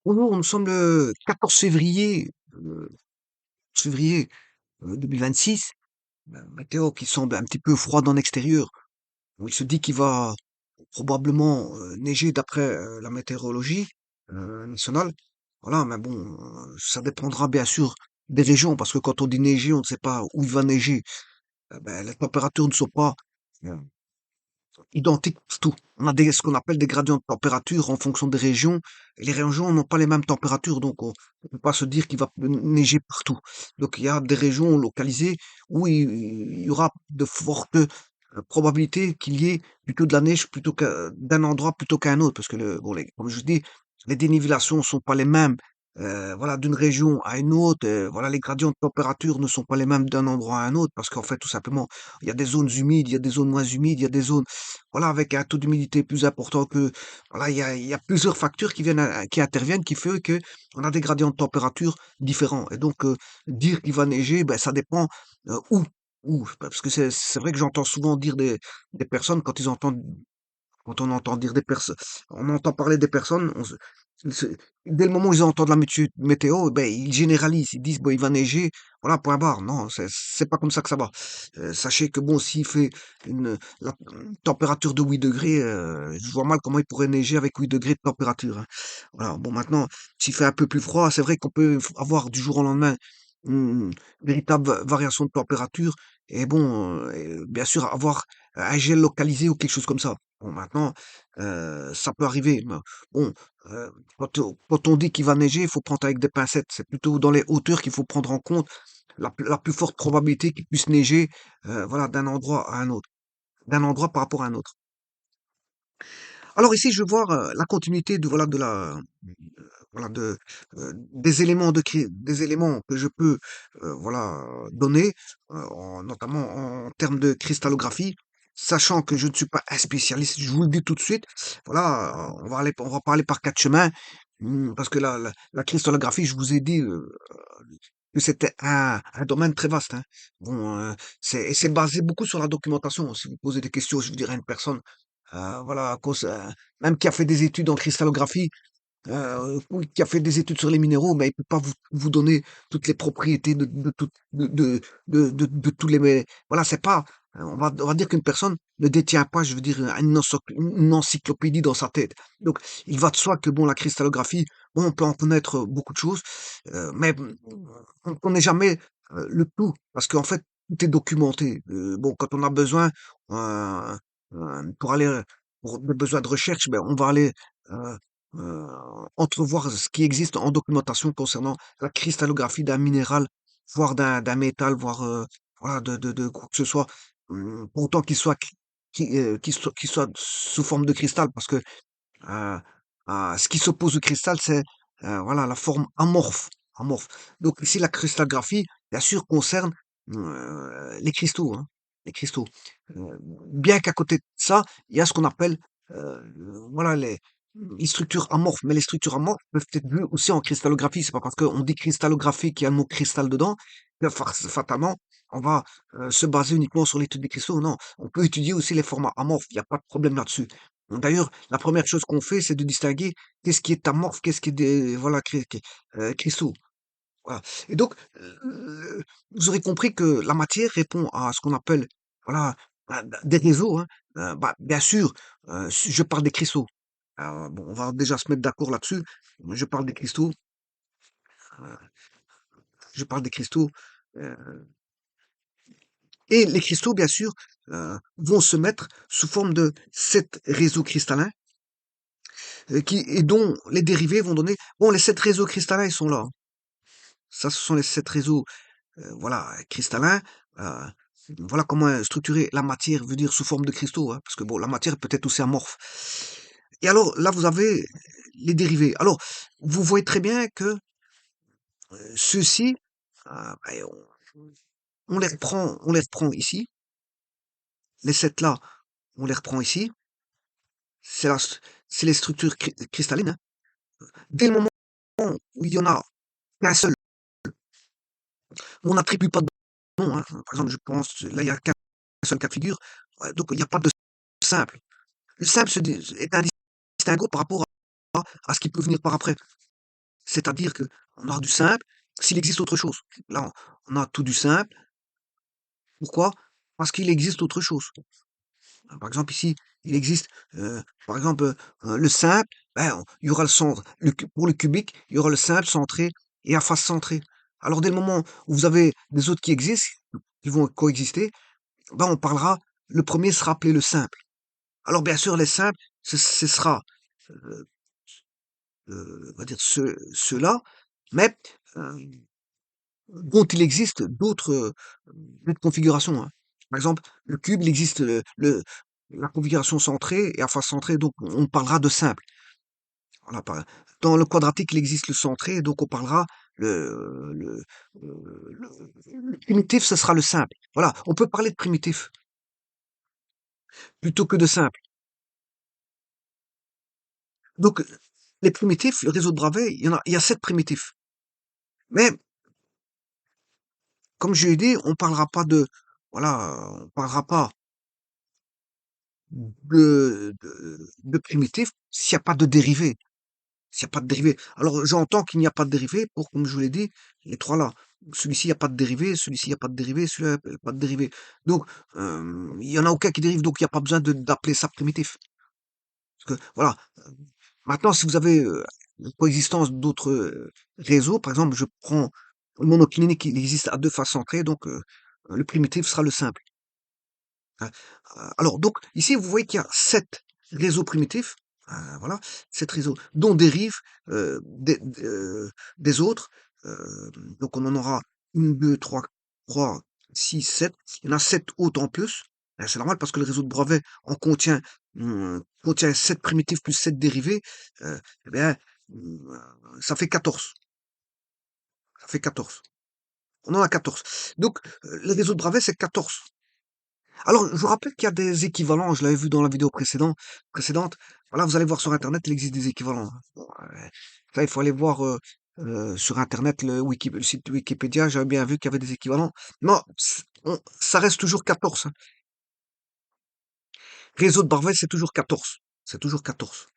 Bonjour, nous sommes le 14 février, 2026. Météo qui semble un petit peu froide en extérieur. Il se dit qu'il va probablement neiger d'après la météorologie nationale. Voilà, mais bon, ça dépendra bien sûr des régions, parce que quand on dit neiger, on ne sait pas où il va neiger. Les températures ne sont pas euh, identiques partout. On a ce qu'on appelle des gradients de température en fonction des régions. Et les régions n'ont pas les mêmes températures, donc on ne peut pas se dire qu'il va neiger partout. Donc il y a des régions localisées où il y aura de fortes probabilités qu'il y ait plutôt de la neige plutôt d'un endroit plutôt qu'à un autre, parce que bon, comme je dis, les dénivellations sont pas les mêmes. Voilà, d'une région à une autre, voilà, les gradients de température ne sont pas les mêmes d'un endroit à un autre, parce qu'en fait, tout simplement, il y a des zones humides, il y a des zones moins humides, il y a des zones voilà, avec un taux d'humidité plus important que voilà, il y a plusieurs facteurs qui interviennent, qui fait que on a des gradients de température différents. Et donc, dire qu'il va neiger, ben, ça dépend où. Où. Parce que c'est vrai que j'entends souvent dire des personnes quand on entend dire des personnes, on entend parler des personnes, dès le moment où ils entendent la météo, ben, ils généralisent, ils disent, bon, il va neiger, voilà, point barre. Non, c'est pas comme ça que ça va. Sachez que bon, s'il fait une température de 8 degrés, je vois mal comment il pourrait neiger avec 8 degrés de température, hein. Voilà. Bon, maintenant, s'il fait un peu plus froid, c'est vrai qu'on peut avoir du jour au lendemain une véritable variation de température et bon, bien sûr, avoir un gel localisé ou quelque chose comme ça. Bon, maintenant, ça peut arriver. Mais bon, quand on dit qu'il va neiger, il faut prendre avec des pincettes. C'est plutôt dans les hauteurs qu'il faut prendre en compte la plus forte probabilité qu'il puisse neiger, voilà, d'un endroit à un autre, d'un endroit par rapport à un autre. Alors ici, je veux voir la continuité de voilà de la voilà des éléments des éléments que je peux voilà donner, notamment en termes de cristallographie, sachant que je ne suis pas un spécialiste. Je vous le dis tout de suite. Voilà, on va parler par quatre chemins, parce que la cristallographie, je vous ai dit que c'était un domaine très vaste, hein. Bon, et c'est basé beaucoup sur la documentation. Si vous posez des questions, je vous dirai à une personne, voilà, même qui a fait des études en cristallographie, ou qui a fait des études sur les minéraux, mais il peut pas vous donner toutes les propriétés de tous les. Voilà, c'est pas. On va dire qu'une personne ne détient pas, je veux dire, une encyclopédie dans sa tête. Donc, il va de soi que bon, la cristallographie, bon, on peut en connaître beaucoup de choses, mais on ne connaît jamais le tout, parce qu'en fait, tout est documenté. Bon, quand on a besoin euh, pour aller pour des besoins de recherche, ben, on va aller euh, euh, entrevoir ce qui existe en documentation concernant la cristallographie d'un minéral, voire d'un métal, voire voilà, de quoi que ce soit, pour autant qu'il soit, qu'il soit sous forme de cristal, parce que euh, ce qui s'oppose au cristal, c'est voilà, la forme amorphe, amorphe. Donc ici, la cristallographie, bien sûr, concerne les cristaux, hein, les cristaux. Euh, Bien qu'à côté de ça, il y a ce qu'on appelle euh, voilà, les structures amorphes. Mais les structures amorphes peuvent être vues aussi en cristallographie. C'est pas parce qu'on dit cristallographie qu'il y a le mot cristal dedans que fatalement, on va se baser uniquement sur l'étude des cristaux. Non, on peut étudier aussi les formats amorphes. Il n'y a pas de problème là-dessus. D'ailleurs, la première chose qu'on fait, c'est de distinguer qu'est-ce qui est amorphe, qu'est-ce qui est des voilà, cristaux. Voilà. Et donc, vous aurez compris que la matière répond à ce qu'on appelle voilà, des réseaux, hein. Bien sûr, si je parle des cristaux. Bon, on va déjà se mettre d'accord là-dessus. Je parle des cristaux. euh, je parle des cristaux. euh, et les cristaux, bien sûr, vont se mettre sous forme de 7 réseaux cristallins et dont les dérivés vont donner. Bon, les 7 réseaux cristallins, ils sont là, hein. Ça, ce sont les 7 réseaux, voilà, cristallins. euh, voilà comment structurer la matière, veut dire sous forme de cristaux, hein, parce que bon, la matière peut être aussi amorphe. Et alors, là, vous avez les dérivés. Alors, vous voyez très bien que ceux-ci, ben, on les reprend ici. Les 7 là, on les reprend ici. C'est la, c'est les structures cristallines, hein. Dès le moment où il y en a qu'un seul, on n'attribue pas de nom, hein. Par exemple, je pense, là, il y a qu'un seul cas de figure. Ouais, donc, il n'y a pas de simple. Le simple est un distinguo par rapport à ce qui peut venir par après. C'est-à-dire que on a du simple, s'il existe autre chose. Là, on a tout du simple. Pourquoi? Parce qu'il existe autre chose. Par exemple, ici, il existe, par exemple, le simple, ben, il y aura le centre. Pour le cubique, il y aura le simple centré et à face centrée. Alors, dès le moment où vous avez des autres qui existent, qui vont coexister, ben, on parlera, le premier sera appelé le simple. Alors, bien sûr, les simples, ce sera, euh, on va dire, ceux-là, mais dont il existe d'autres configurations, hein. Par exemple, le cube, il existe la configuration centrée et à face centrée, donc on parlera de simple. Voilà, dans le quadratique, il existe le centré, donc on parlera le primitif, ce sera le simple. Voilà, on peut parler de primitif plutôt que de simple. Donc, les primitifs, le réseau de Bravais, il y a 7 primitifs. Mais, comme je l'ai dit, on parlera pas on parlera pas de primitif s'il n'y a pas de dérivée. S'il n'y a pas de dérivée. Alors, j'entends qu'il n'y a pas de dérivée pour, comme je vous l'ai dit, les trois là. Celui-ci, il n'y a pas de dérivée, celui-ci, il n'y a pas de dérivée, celui-là, il n'y a pas de dérivée. Donc, il n'y en a aucun qui dérive, donc il n'y a pas besoin d'appeler ça primitif. Parce que, voilà. Maintenant, si vous avez une coexistence d'autres réseaux, par exemple, je prends le monoclinique, il existe à deux faces centrées, donc le primitif sera le simple. Hein. Alors, donc, ici, vous voyez qu'il y a 7 réseaux primitifs, voilà, 7 réseaux, dont dérivent des autres. euh, donc, on en aura une, deux, trois, six, sept. Il y en a 7 autres en plus. C'est normal parce que le réseau de brevets contient 7 primitifs plus 7 dérivés. Eh bien, ça fait 14. Ça fait 14. On en a 14. Donc, le réseau de brevets, c'est 14. Alors, je vous rappelle qu'il y a des équivalents, je l'avais vu dans la vidéo précédente. Voilà, vous allez voir sur Internet, il existe des équivalents, hein. Bon, ça, il faut aller voir sur Internet le site Wikipédia, j'avais bien vu qu'il y avait des équivalents. Non, ça reste toujours 14, hein. Réseau de Barvet, c'est toujours 14. C'est toujours 14.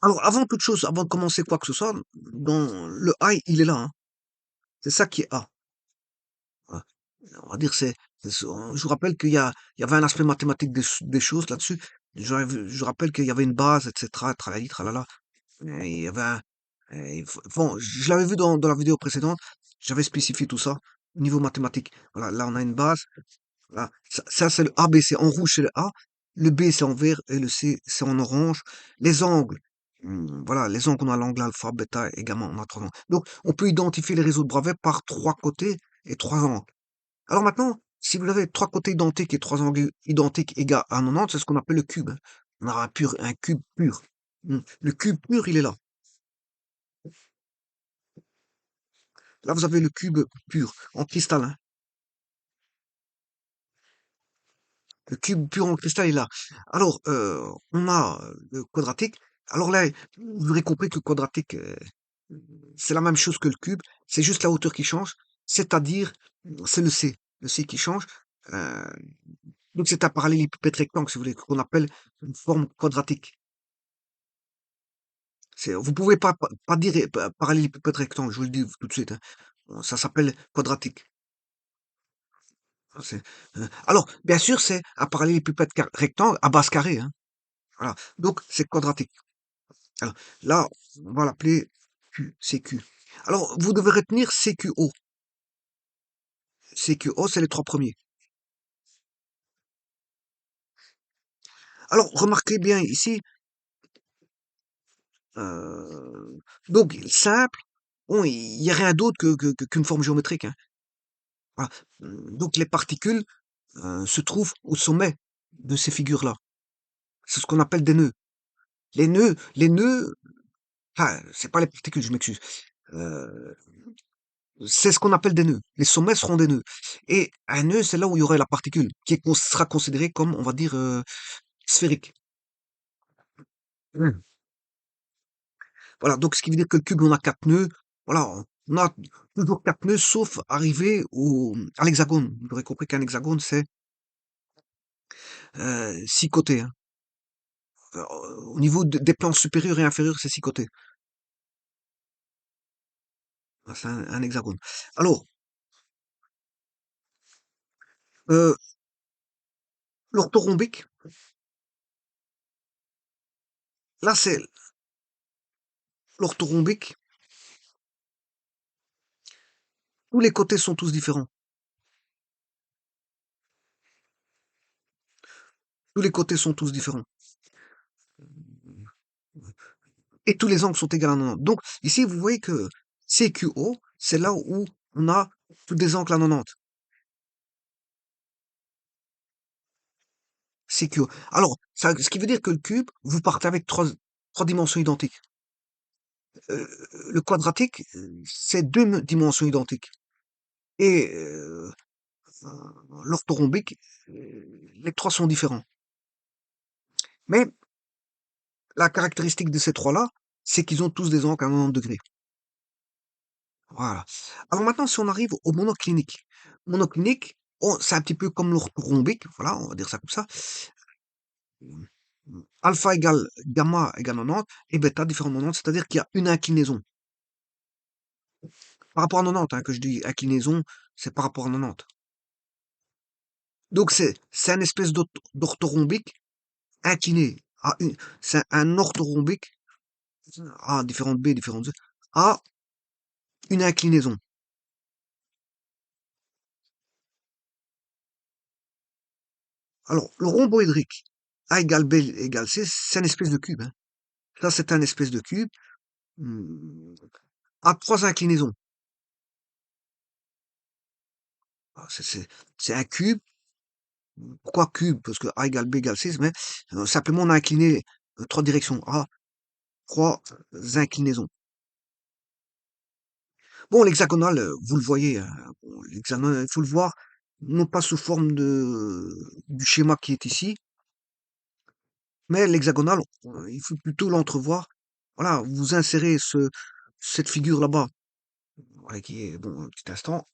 Alors, avant toute chose, avant de commencer quoi que ce soit, dans le I, il est là, hein. C'est ça qui est A. Voilà. On va dire, je vous rappelle il y avait un aspect mathématique des choses là-dessus. Je rappelle qu'il y avait une base, etc., tralali, tralala. Et il y avait bon, je l'avais vu dans la vidéo précédente, j'avais spécifié tout ça au niveau mathématique. Voilà, là, on a une base. Voilà. Ça, c'est le A, B, C. En rouge, c'est le A. Le B, c'est en vert et le C, c'est en orange. Les angles. Voilà, les angles, on a l'angle alpha, bêta, et gamma, on a 3 angles. Donc, on peut identifier les réseaux de Bravais par 3 côtés et 3 angles. Alors maintenant, si vous avez 3 côtés identiques et 3 angles identiques égaux à 90, c'est ce qu'on appelle le cube, hein. On aura un cube pur. Le cube pur, il est là. Là, vous avez le cube pur, en cristal, hein. Le cube pur en cristal est là. Alors, on a le quadratique. Alors là, vous aurez compris que le quadratique, c'est la même chose que le cube. C'est juste la hauteur qui change. C'est-à-dire, c'est le C. Le C qui change. Euh, donc, c'est un parallélépipède rectangle, si vous voulez, qu'on appelle une forme quadratique. Vous pouvez pas dire parallélépipède rectangle, je vous le dis tout de suite, hein. Ça s'appelle quadratique. Alors, bien sûr, c'est un parallélépipède rectangle à base carrée, hein. Voilà. Donc, c'est quadratique. Alors, là, on va l'appeler CQ. Alors, vous devez retenir CQO. CQO, c'est les 3 premiers. Alors, remarquez bien ici, euh, donc, simple, bon, il n'y a rien d'autre qu'une forme géométrique, hein. Voilà. Donc, les particules se trouvent au sommet de ces figures-là. C'est ce qu'on appelle des nœuds. Les nœuds, enfin, c'est pas les particules, je m'excuse. Euh, c'est ce qu'on appelle des nœuds. Les sommets seront des nœuds. Et un nœud, c'est là où il y aurait la particule, sera considérée comme, on va dire, sphérique. Mm. Voilà, donc ce qui veut dire que le cube, on a 4 nœuds. Voilà, on a toujours 4 nœuds, sauf arriver à l'hexagone. Vous aurez compris qu'un hexagone, c'est 6 côtés, hein. au niveau des plans supérieurs et inférieurs, c'est 6 côtés. C'est un hexagone. Alors, euh, l'orthorhombique, là, c'est l'orthorhombique. Tous les côtés sont tous différents. Tous les côtés sont tous différents. Et tous les angles sont égaux à 90. Donc, ici, vous voyez que CQO, c'est là où on a tous des angles à 90. CQO. Alors, ça, ce qui veut dire que le cube, vous partez avec trois dimensions identiques. Euh, le quadratique, c'est dimensions identiques. Et l'orthorhombique, les trois sont différents. Mais la caractéristique de ces trois-là, c'est qu'ils ont tous des angles à 90 degrés. Voilà. Alors maintenant, si on arrive au monoclinique. Monoclinique, c'est un petit peu comme l'orthorhombique, voilà, on va dire ça comme ça. Alpha égale gamma égale 90 et bêta différent de 90, c'est-à-dire qu'il y a une inclinaison. Par rapport à 90, hein, que je dis inclinaison, c'est par rapport à 90. Donc c'est un espèce d'orthorhombique incliné. C'est un orthorhombique A différente B différente Z a une inclinaison. Alors, le rhomboédrique A égale B égale C, c'est une espèce de cube, hein. Ça, c'est un espèce de cube hmm, à trois inclinaisons. Ah, c'est un cube. Pourquoi cube? Parce que A égale B égale C, mais simplement on a incliné trois directions. A, trois inclinaisons. Bon, l'hexagonal, vous le voyez, hein, bon, l'hexagonal, il faut le voir, non pas sous forme du schéma qui est ici, mais l'hexagonal, il faut plutôt l'entrevoir. Voilà, vous insérez cette figure là-bas, voilà, qui est, bon, un petit instant.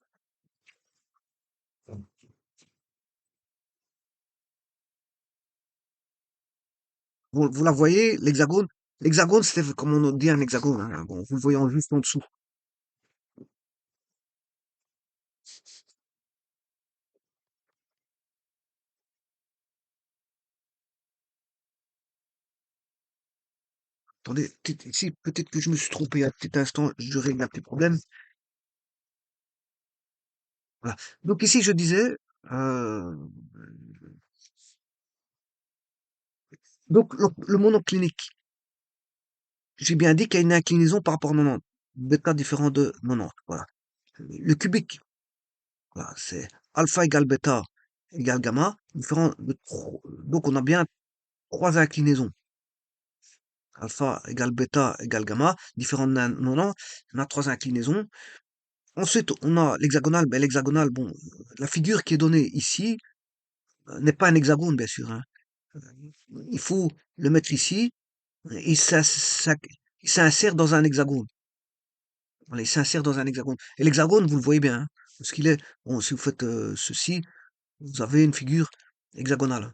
Vous la voyez, l'hexagone? L'hexagone, c'est comme on dit un hexagone, hein, bon, vous le voyez juste en dessous. Attendez, ici, peut-être que je me suis trompé un petit instant, je règle un petit problème. Voilà. Donc ici, je disais, euh, donc le monoclinique, j'ai bien dit qu'il y a une inclinaison par rapport à 90. Bêta différent de 90. Voilà. Le cubique, voilà, c'est alpha égale bêta égale gamma. Donc on a bien trois inclinaisons. Alpha égale bêta égale gamma. Différent de 90. On a trois inclinaisons. Ensuite, on a l'hexagonal. Ben, l'hexagonal, bon, la figure qui est donnée ici n'est pas un hexagone, bien sûr, hein. Il faut le mettre ici. Il s'insère dans un hexagone. Voilà, il s'insère dans un hexagone. Et l'hexagone, vous le voyez bien, hein, parce qu'il est, bon, si vous faites ceci, vous avez une figure hexagonale.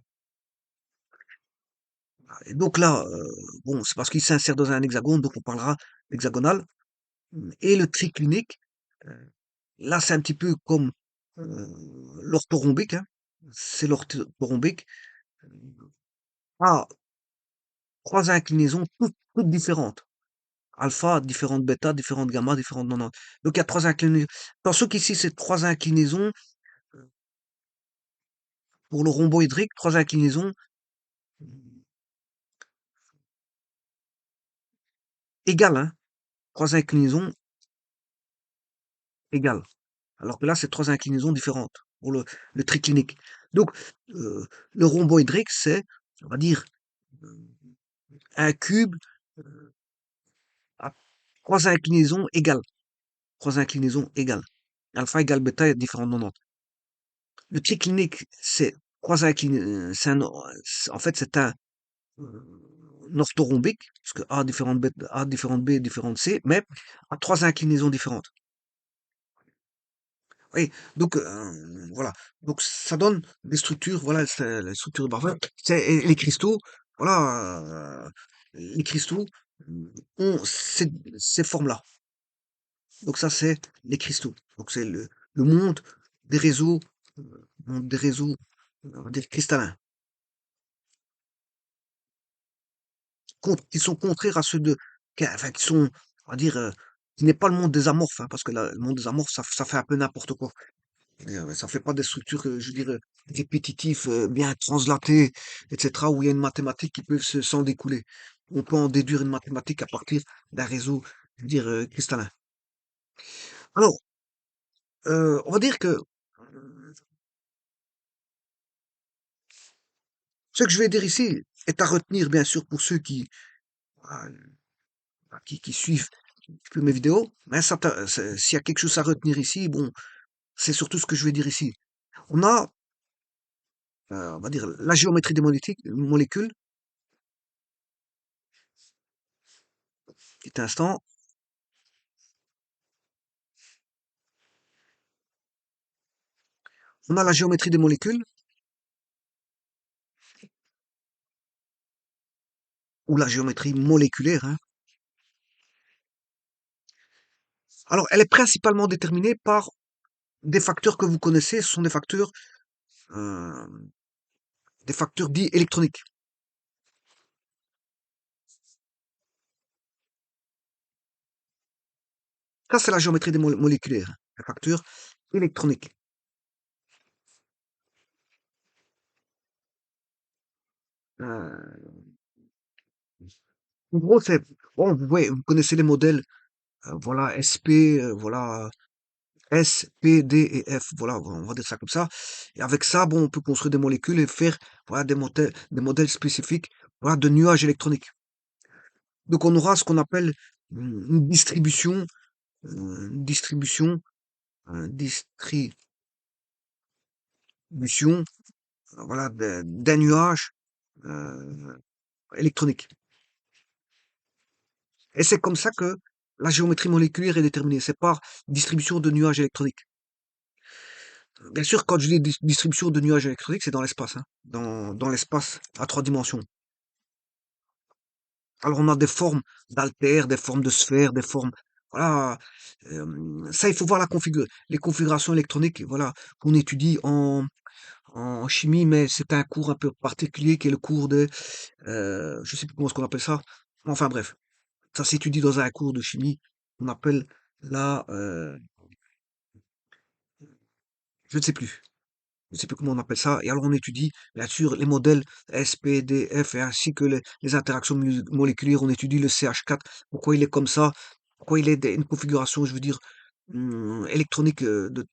Et donc là, bon, c'est parce qu'il s'insère dans un hexagone, donc on parlera hexagonal. Et le triclinique, euh, là, c'est un petit peu comme l'orthorhombique, hein. C'est l'orthorhombique. Ah, trois inclinaisons toutes différentes. Alpha, différentes bêta, différentes gamma, différentes 90. Donc il y a trois inclinaisons. Pensons qu'ici, c'est trois inclinaisons pour le rhomboédrique, trois inclinaisons égales, hein. Trois inclinaisons égales. Alors que là, c'est trois inclinaisons différentes pour le triclinique. Donc, euh, le rhomboédrique, c'est, on va dire, euh, un cube à trois inclinaisons égales. Trois inclinaisons égales. Alpha égale bêta est différent de 90. Le triclinique, c'est trois inclinaisons, en fait, c'est un orthorhombique, parce que A différente B, A différente B, différente C, mais à trois inclinaisons différentes. Oui, donc voilà. Donc ça donne des structures, voilà, c'est les structures de Barber. C'est et les cristaux. voilà, les cristaux ont ces formes-là. Donc ça, c'est les cristaux. Donc c'est le monde des réseaux, monde des réseaux, on va dire cristallins, qui sont contraires à ceux enfin, qui sont, on va dire, qui n'est pas le monde des amorphes, hein, parce que le monde des amorphes, ça fait un peu n'importe quoi. Ça fait pas des structures, je dirais, répétitives, bien translatées, etc., où il y a une mathématique qui peut s'en découler. On peut en déduire une mathématique à partir d'un réseau, je veux dire, cristallin. Alors, on va dire que ce que je vais dire ici est à retenir, bien sûr, pour ceux euh, qui suivent un petit peu mes vidéos. Mais s'il y a quelque chose à retenir ici, bon, c'est surtout ce que je vais dire ici. On a, on va dire, la géométrie des molécules, petit instant. On a la géométrie des molécules, ou la géométrie moléculaire, hein. Alors, elle est principalement déterminée par des facteurs que vous connaissez. Ce sont euh, des facteurs dits électroniques. Ça, c'est la géométrie des moléculaires, hein, les facteurs électroniques. Euh, en gros, bon, vous connaissez les modèles, voilà, SP, voilà, S, P, D et F, voilà, on va dire ça comme ça. Et avec ça, bon, on peut construire des molécules et faire, voilà, des modèles spécifiques, voilà, de nuages électroniques. Donc, on aura ce qu'on appelle une distribution, une distribution, distribution, voilà, d'un nuage euh, électronique. Et c'est comme ça que la géométrie moléculaire est déterminée. C'est par distribution de nuages électroniques. Bien sûr, quand je dis distribution de nuages électroniques, c'est dans l'espace, hein, dans l'espace à trois dimensions. Alors, on a des formes d'altères, des formes de sphères, des formes. Voilà. Ça, il faut voir les configurations électroniques, voilà, qu'on étudie en chimie, mais c'est un cours un peu particulier qui est le cours de, je sais plus comment est-ce qu'on appelle ça. Enfin bref, ça s'étudie dans un cours de chimie. On appelle la, je ne sais plus. Je ne sais plus comment on appelle ça. Et alors on étudie, bien sûr, les modèles S, P, D, F, et ainsi que les interactions moléculaires. On étudie le CH4, pourquoi il est comme ça, pourquoi il est une configuration, je veux dire, électronique de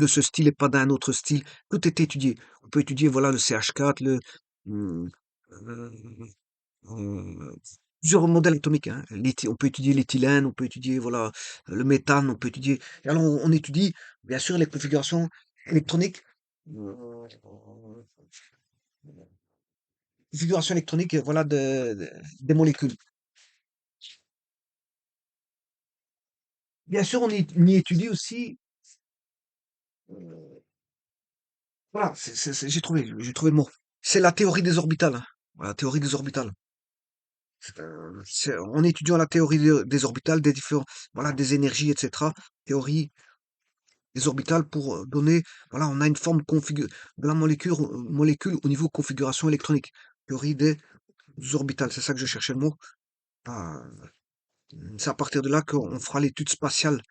ce style et pas d'un autre style. Tout est étudié. On peut étudier, voilà, le CH4, hum, euh, euh, plusieurs modèles atomiques, hein. On peut étudier l'éthylène, on peut étudier, voilà, le méthane, on peut étudier. Et alors, on étudie, bien sûr, les configurations électroniques, euh, configuration électronique, voilà, des molécules. Bien sûr, on y étudie aussi, euh, voilà, j'ai trouvé le mot. C'est la théorie des orbitales, hein. Voilà, théorie des orbitales. En étudiant la théorie des orbitales, des différents, voilà, des énergies, etc. Théorie des orbitales pour donner, voilà, on a une forme de la molécule au niveau configuration électronique. Théorie des orbitales, c'est ça que je cherchais le mot. Ah, c'est à partir de là qu'on fera l'étude spatiale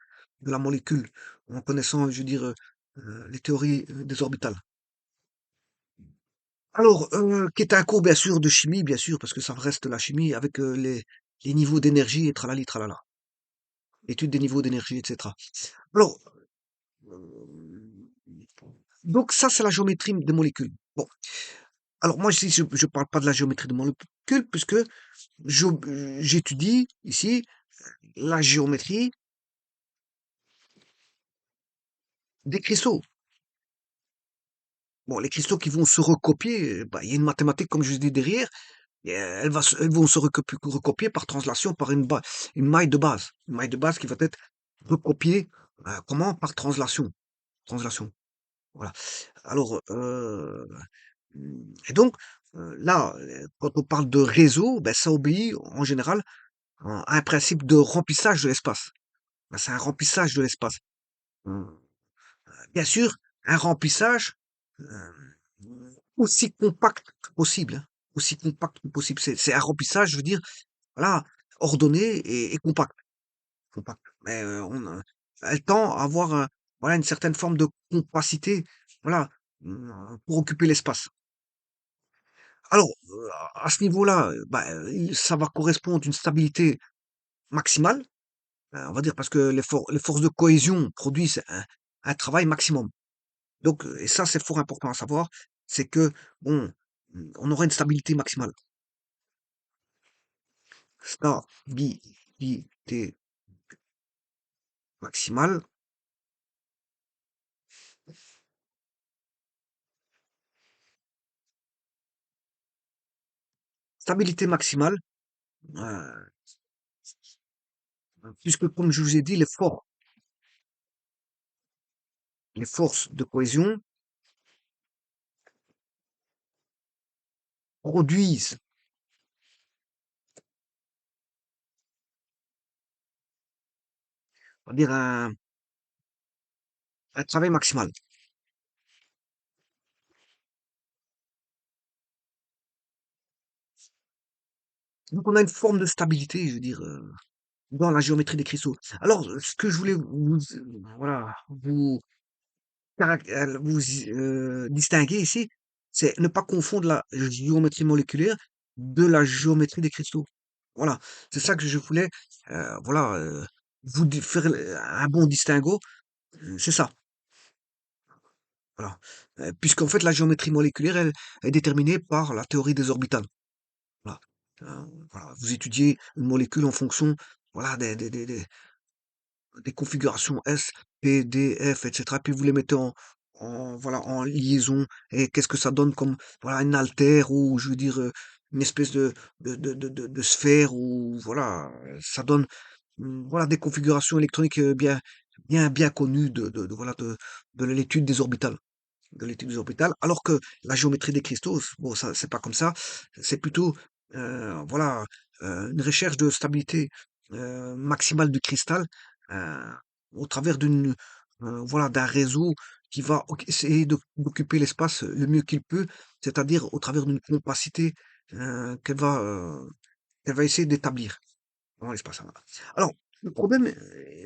de la molécule, en connaissant, je veux dire, les théories des orbitales. Alors, qui est un cours, bien sûr, de chimie, bien sûr, parce que ça reste la chimie, avec les niveaux d'énergie et tralali, tralala. Étude des niveaux d'énergie, etc. Alors, donc ça, c'est la géométrie des molécules. Bon, alors moi, ici, je ne parle pas de la géométrie des molécules, puisque j'étudie ici la géométrie des cristaux. Bon, les cristaux qui vont se recopier, bah, il y a une mathématique, comme je vous dis, derrière, et elles vont se recopier par translation, par une maille de base. Une maille de base qui va être recopiée, comment? Par translation. Translation. Voilà. Alors, Et donc, là, quand on parle de réseau, ben, ça obéit en général à un principe de remplissage de l'espace. Ben, c'est un remplissage de l'espace. Mmh, bien sûr, un remplissage, aussi compact que possible, hein, aussi compact que possible. C'est un remplissage, je veux dire, voilà, ordonné et compact. Compact. Mais, elle tend à avoir, voilà, une certaine forme de compacité, voilà, pour occuper l'espace. Alors, à ce niveau-là, bah, ça va correspondre à une stabilité maximale, on va dire parce que les forces de cohésion produisent un travail maximum. Donc, et ça, c'est fort important à savoir, c'est que, bon, on aura une stabilité maximale. Stabilité maximale, stabilité maximale, heu, puisque comme je vous ai dit, les forces de cohésion produisent, on va dire un travail maximal. Donc on a une forme de stabilité, je veux dire, dans la géométrie des cristaux. Alors, ce que je voulais voilà, distinguer ici, c'est ne pas confondre la géométrie moléculaire de la géométrie des cristaux. Voilà, c'est ça que je voulais, voilà, vous faire un bon distinguo, c'est ça, voilà. Puisqu'en fait, la géométrie moléculaire, elle est déterminée par la théorie des orbitales. Voilà. Voilà, vous étudiez une molécule en fonction, voilà, des configurations S, P, D, F, et cetera. Puis vous les mettez voilà, en liaison. Et qu'est-ce que ça donne comme, voilà, une altère ou, je veux dire, une espèce de sphère ou, voilà, ça donne, voilà, des configurations électroniques bien connues voilà, de l'étude des orbitales. De l'étude des orbitales, alors que la géométrie des cristaux, bon, ça, c'est pas comme ça. C'est plutôt, voilà, une recherche de stabilité maximale du cristal euh, au travers voilà, d'un réseau qui va essayer d'occuper l'espace le mieux qu'il peut, c'est-à-dire au travers d'une compacité qu'elle va essayer d'établir dans l'espace. Voilà. Alors, le problème,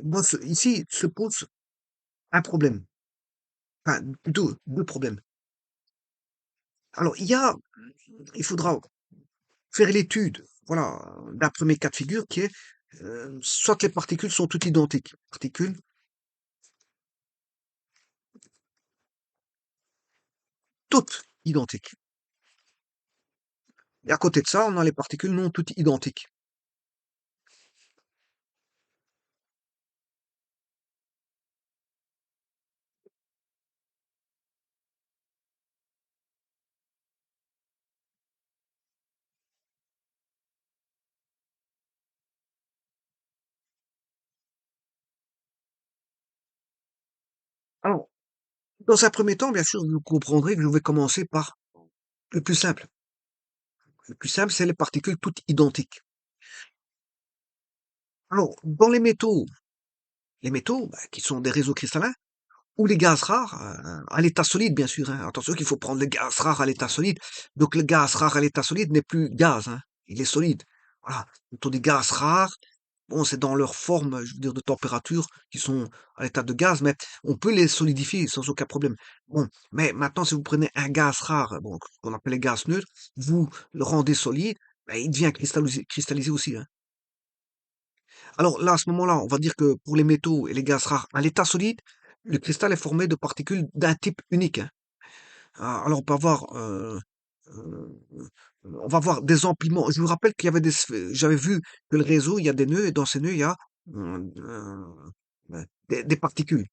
bon, ici se pose un problème, enfin deux problèmes. Alors, il faudra faire l'étude, voilà, d'un premier cas de figure qui est, soit les particules sont toutes identiques, particules toutes identiques. Et à côté de ça, on a les particules non toutes identiques. Alors, dans un premier temps, bien sûr, vous comprendrez que je vais commencer par le plus simple. Le plus simple, c'est les particules toutes identiques. Alors, dans les métaux, bah, qui sont des réseaux cristallins, ou les gaz rares, à l'état solide, bien sûr, hein. Attention qu'il faut prendre le gaz rare à l'état solide. Donc le gaz rare à l'état solide n'est plus gaz, hein, il est solide. Voilà. Quand on dit gaz rare, bon, c'est dans leur forme, je veux dire, de température, qui sont à l'état de gaz, mais on peut les solidifier sans aucun problème. Bon, mais maintenant, si vous prenez un gaz rare, bon, qu'on appelle les gaz neutres, vous le rendez solide, ben, il devient cristallisé aussi, hein. Alors là, à ce moment-là, on va dire que pour les métaux et les gaz rares, à l'état solide, le cristal est formé de particules d'un type unique, hein. Alors on peut avoir, heu, on va avoir des empilements. Je vous rappelle qu'il y avait j'avais vu que le réseau, il y a des nœuds et dans ces nœuds, il y a, des particules.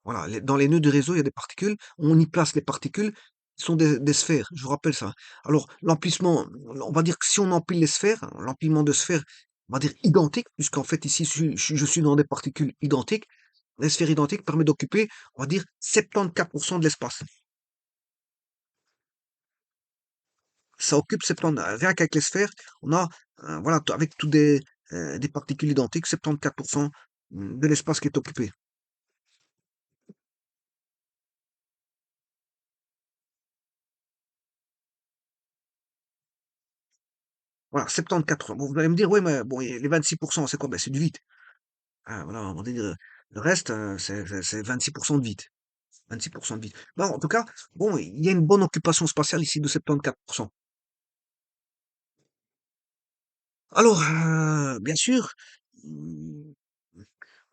Voilà, dans les nœuds du réseau, il y a des particules. On y place les particules qui sont des sphères. Je vous rappelle ça. Alors, l'emplissement, on va dire que si on empile les sphères, hein, l'empilement de sphères, on va dire identiques, puisqu'en fait, ici, je suis dans des particules identiques. Les sphères identiques permettent d'occuper, on va dire, 74% de l'espace. ça occupe 70, rien qu'avec les sphères, on a, voilà, avec tous des particules identiques, 74% de l'espace qui est occupé. Voilà, 74. Bon, vous allez me dire, oui, mais bon, les 26%, c'est quoi? Ben, c'est du vide. Ah, voilà, on va dire, le reste, c'est 26% de vide. 26% de vide. Bon, en tout cas, bon, il y a une bonne occupation spatiale ici de 74%. Alors, bien sûr, mmh,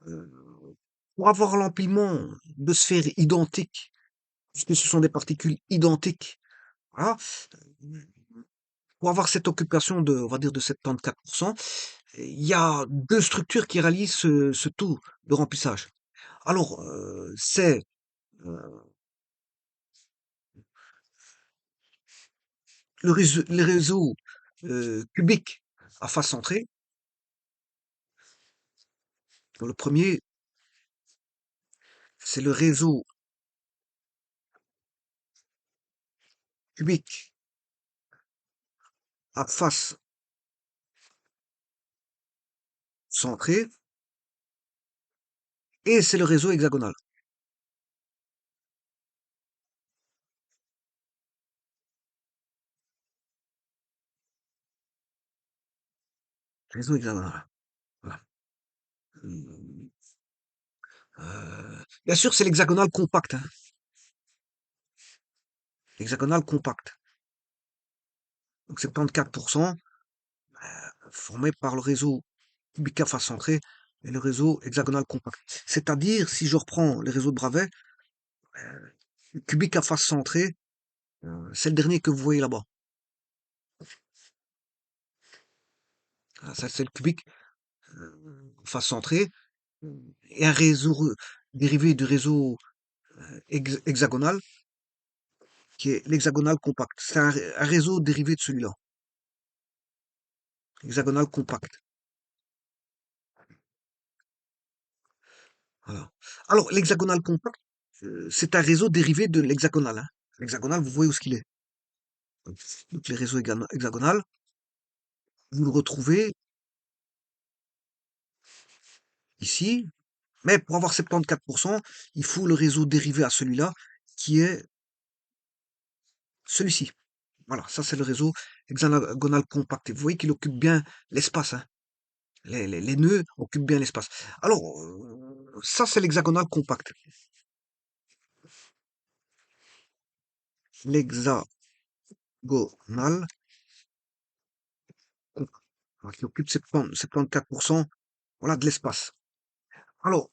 heu, pour avoir l'empilement de sphères identiques, puisque ce sont des particules identiques, voilà, pour avoir cette occupation de, on va dire, de 74%, il y a 2 structures qui rallient ce taux de remplissage. Alors, c'est, heu, le réseau, cubique à face centrée. Dans le premier, c'est le réseau cubique à face centrée et c'est le réseau hexagonal. Réseau hexagonal, voilà. Mmh, bien sûr, c'est l'hexagonal compact, hein, l'hexagonal compact. Donc 74%, formé par le réseau cubique à face centrée et le réseau hexagonal compact. C'est-à-dire, si je reprends les réseaux de Bravais, le cubique à face centrée, c'est le dernier que vous voyez là-bas. Voilà, ça, c'est le cubique face centrée et un réseau dérivé du réseau hexagonal qui est l'hexagonal compact. C'est un réseau dérivé de celui-là, hexagonal compact. Voilà. Alors, l'hexagonal compact, c'est un réseau dérivé de l'hexagonal, hein. L'hexagonal, vous voyez où ce qu'il est. Donc, les réseaux hexagonales, vous le retrouvez ici, mais pour avoir 74%, il faut le réseau dérivé à celui-là, qui est celui-ci. Voilà, ça c'est le réseau hexagonal compact. Et vous voyez qu'il occupe bien l'espace, hein. Les nœuds occupent bien l'espace. Alors, ça c'est l'hexagonal compact. L'hexagonal compact, voilà, qui occupe 74%, voilà, de l'espace. Alors,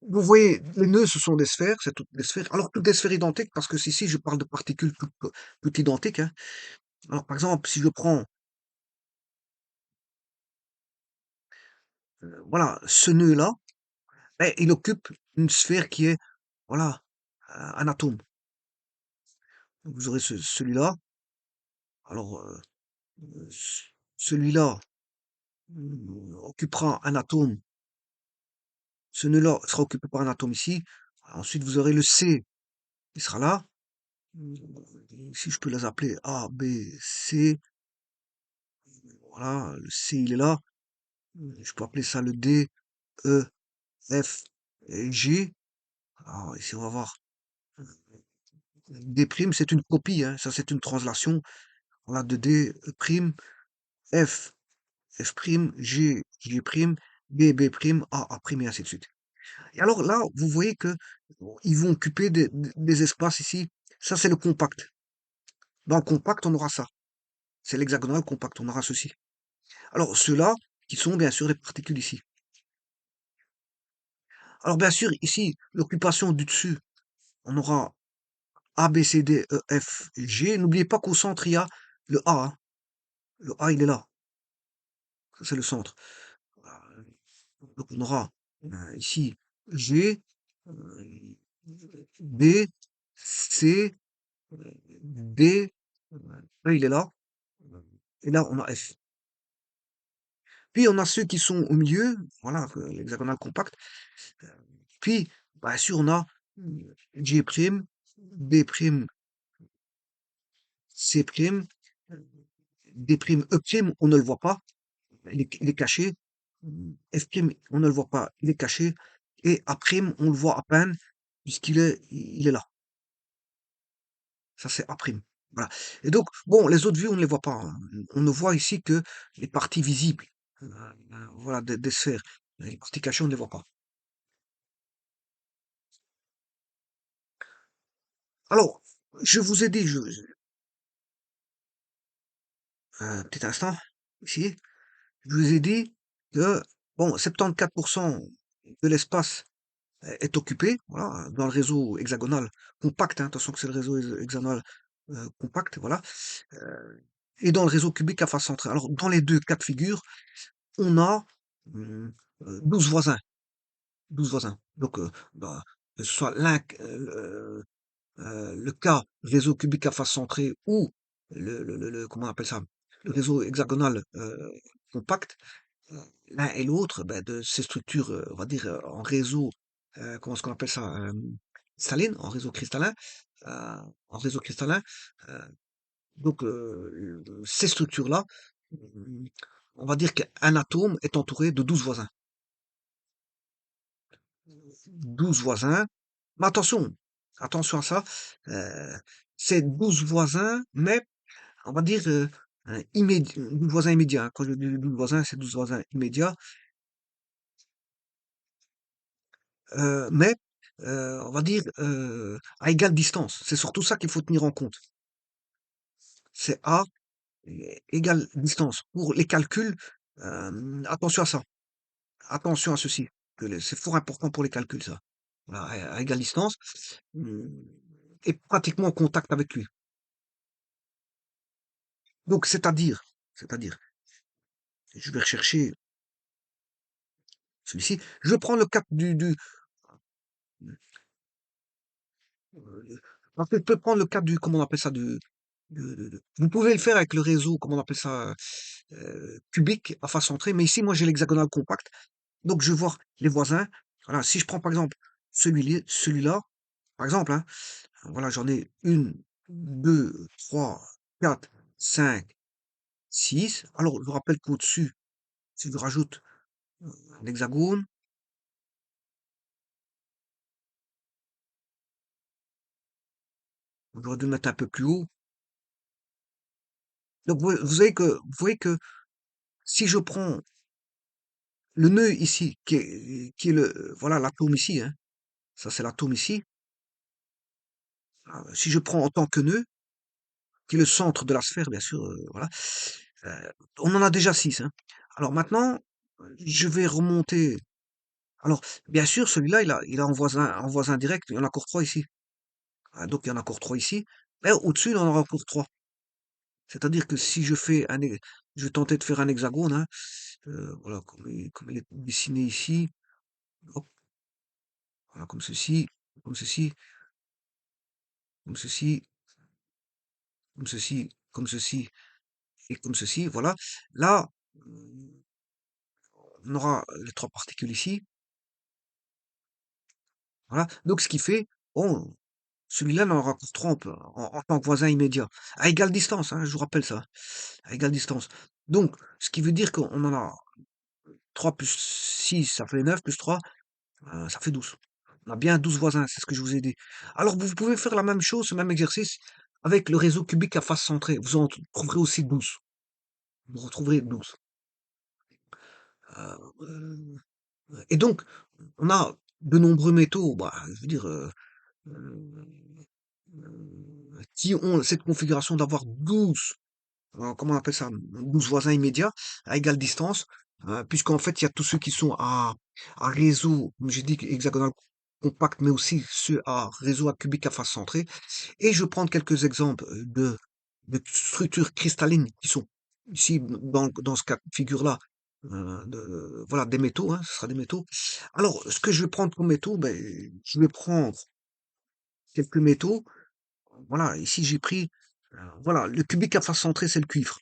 vous voyez, les nœuds, ce sont des sphères, c'est toutes des sphères. Alors, toutes des sphères identiques, parce que ici, je parle de particules toutes identiques, hein. Alors, par exemple, si je prends, voilà, ce nœud-là, ben, il occupe une sphère qui est, voilà, un atome. Donc, vous aurez celui-là. Alors, celui-là occupera un atome. Ce nœud-là sera occupé par un atome ici. Ensuite, vous aurez le C, il sera là. Si je peux les appeler A, B, C. Voilà, le C, il est là. Je peux appeler ça le D, E, F et G. Alors, ici, on va voir. D', c'est une copie, hein. Ça, c'est une translation. Voilà, de D, E', F, F', G, G', B, B', A, A', et ainsi de suite. Et alors là, vous voyez que ils vont occuper des espaces ici. Ça, c'est le compact. Dans le compact, on aura ça. C'est l'hexagonal compact, on aura ceci. Alors, ceux-là, qui sont bien sûr les particules ici. Alors, bien sûr, ici, l'occupation du dessus, on aura A, B, C, D, E, F, G. N'oubliez pas qu'au centre, il y a le A, hein. Le A, il est là. Ça, c'est le centre. Donc, on aura ici G, euh, B, C, D. Là, il est là. Et là, on a F. Puis, on a ceux qui sont au milieu. Voilà, l'hexagonal compact. Puis, bien sûr, on a G', B', C', D'E', on ne le voit pas, il est caché. F', on ne le voit pas, il est caché. Et A', on le voit à peine, il est là. Ça, c'est A'. Voilà. Et donc, bon, les autres vues, on ne les voit pas, hein. On ne voit ici que les parties visibles, voilà, des sphères. Les parties cachées, on ne les voit pas. Alors, je vous ai dit, un petit instant, ici, je vous ai dit que, bon, 74% de l'espace est occupé, voilà, dans le réseau hexagonal compact, hein, attention que c'est le réseau hexagonal compact, voilà, et dans le réseau cubique à face centrée. Alors, dans les deux cas de figure, on a 12 voisins, 12 voisins. Donc, bah, que ce soit le cas réseau cubique à face centrée ou comment on appelle ça, le réseau hexagonal compact, l'un et l'autre, ben, de ces structures, on va dire, en réseau, comment est-ce qu'on appelle ça, cristalline, euh, en réseau cristallin. euh, donc, ces structures-là, mm, on va dire qu'un atome est entouré de 12 voisins. 12 voisins. Mais attention à ça, euh, c'est 12 voisins, mais on va dire 12 voisins immédiats, hein. Quand je dis 12 voisins, c'est 12 voisins immédiats, mais on va dire à égale distance. C'est surtout ça qu'il faut tenir en compte. C'est à égale distance. Pour les calculs, attention à ça. Attention à ceci. C'est fort important pour les calculs, ça. Voilà, à égale distance. hum, Et pratiquement en contact avec lui. Donc, c'est-à-dire, je vais rechercher celui-ci. Je prends le cas euh, en fait, je peux prendre le cas comment on appelle ça, vous pouvez le faire avec le réseau, comment on appelle ça, cubique à face centrée, mais ici, moi, j'ai l'hexagonal compact. Donc, je vais voir les voisins. Voilà, si je prends par exemple celui-là, par exemple, hein, voilà, j'en ai une, deux, trois, quatre, cinq, six. Alors, je vous rappelle qu'au-dessus, si je rajoute un hexagone, j'aurais dû le mettre un peu plus haut. Donc, vous voyez que si je prends le nœud ici, qui est voilà, l'atome ici, hein, ça c'est l'atome ici. Si je prends en tant que nœud, qui est le centre de la sphère, bien sûr, voilà, on en a déjà six, hein. Alors maintenant, je vais remonter. Alors, bien sûr, celui-là, il a en voisin direct, il y en a encore trois ici. Donc, il y en a encore trois ici. Mais au-dessus, il en aura encore trois. C'est-à-dire que si je fais je vais tenter de faire un hexagone, hein, voilà, comme il est dessiné ici, hop, voilà, comme ceci, comme ceci, comme ceci, comme ceci, comme ceci et comme ceci, voilà. Là, on aura les trois particules ici, voilà. Donc, ce qui fait, bon, celui-là n'en aura que trois en tant que voisin immédiat, à égale distance, hein, je vous rappelle ça, à égale distance. Donc, ce qui veut dire qu'on en a 3 plus 6, ça fait 9, plus 3, ça fait 12. On a bien 12 voisins, c'est ce que je vous ai dit. Alors, vous pouvez faire la même chose, ce même exercice, avec le réseau cubique à face centrée. Vous en trouverez aussi 12. Vous retrouverez 12. Euh, et donc, on a de nombreux métaux, bah, je veux dire, qui ont cette configuration d'avoir 12, comment on appelle ça, 12 voisins immédiats à égale distance, puisqu'en fait, il y a tous ceux qui sont à réseau, comme j'ai dit, hexagonal compact, mais aussi ceux à réseau à cubique à face centrée. Et je vais prendre quelques exemples de structures cristallines qui sont ici, dans ce cas de figure-là, voilà, des métaux, hein, ce sera des métaux. Alors, ce que je vais prendre comme métaux, ben, je vais prendre quelques métaux. Voilà, ici j'ai pris, voilà, le cubique à face centrée, c'est le cuivre.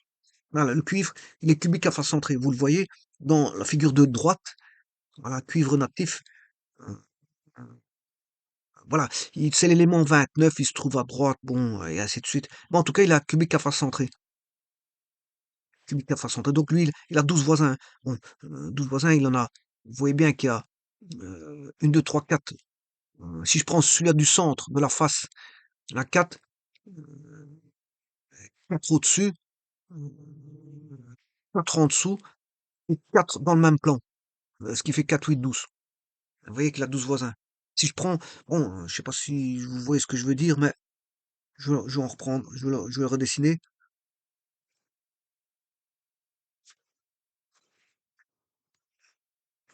Voilà, le cuivre, il est cubique à face centrée. Vous le voyez dans la figure de droite. Voilà, cuivre natif. euh, euh, Voilà, c'est l'élément 29, il se trouve à droite, bon, et ainsi de suite. Mais en tout cas, il a cubique à face centrée. cubique à face centrée. Donc lui, il a 12 voisins. Bon, 12 voisins, il en a. Vous voyez bien qu'il y a 1, 2, 3, 4. Si je prends celui-là du centre, de la face, la 4, 4 au-dessus, 4 en dessous, et 4 dans le même plan. Ce qui fait 4, 8, 12. Vous voyez qu'il a 12 voisins. Si je prends, bon, je sais pas si vous voyez ce que je veux dire, mais je vais en reprendre, je vais le redessiner.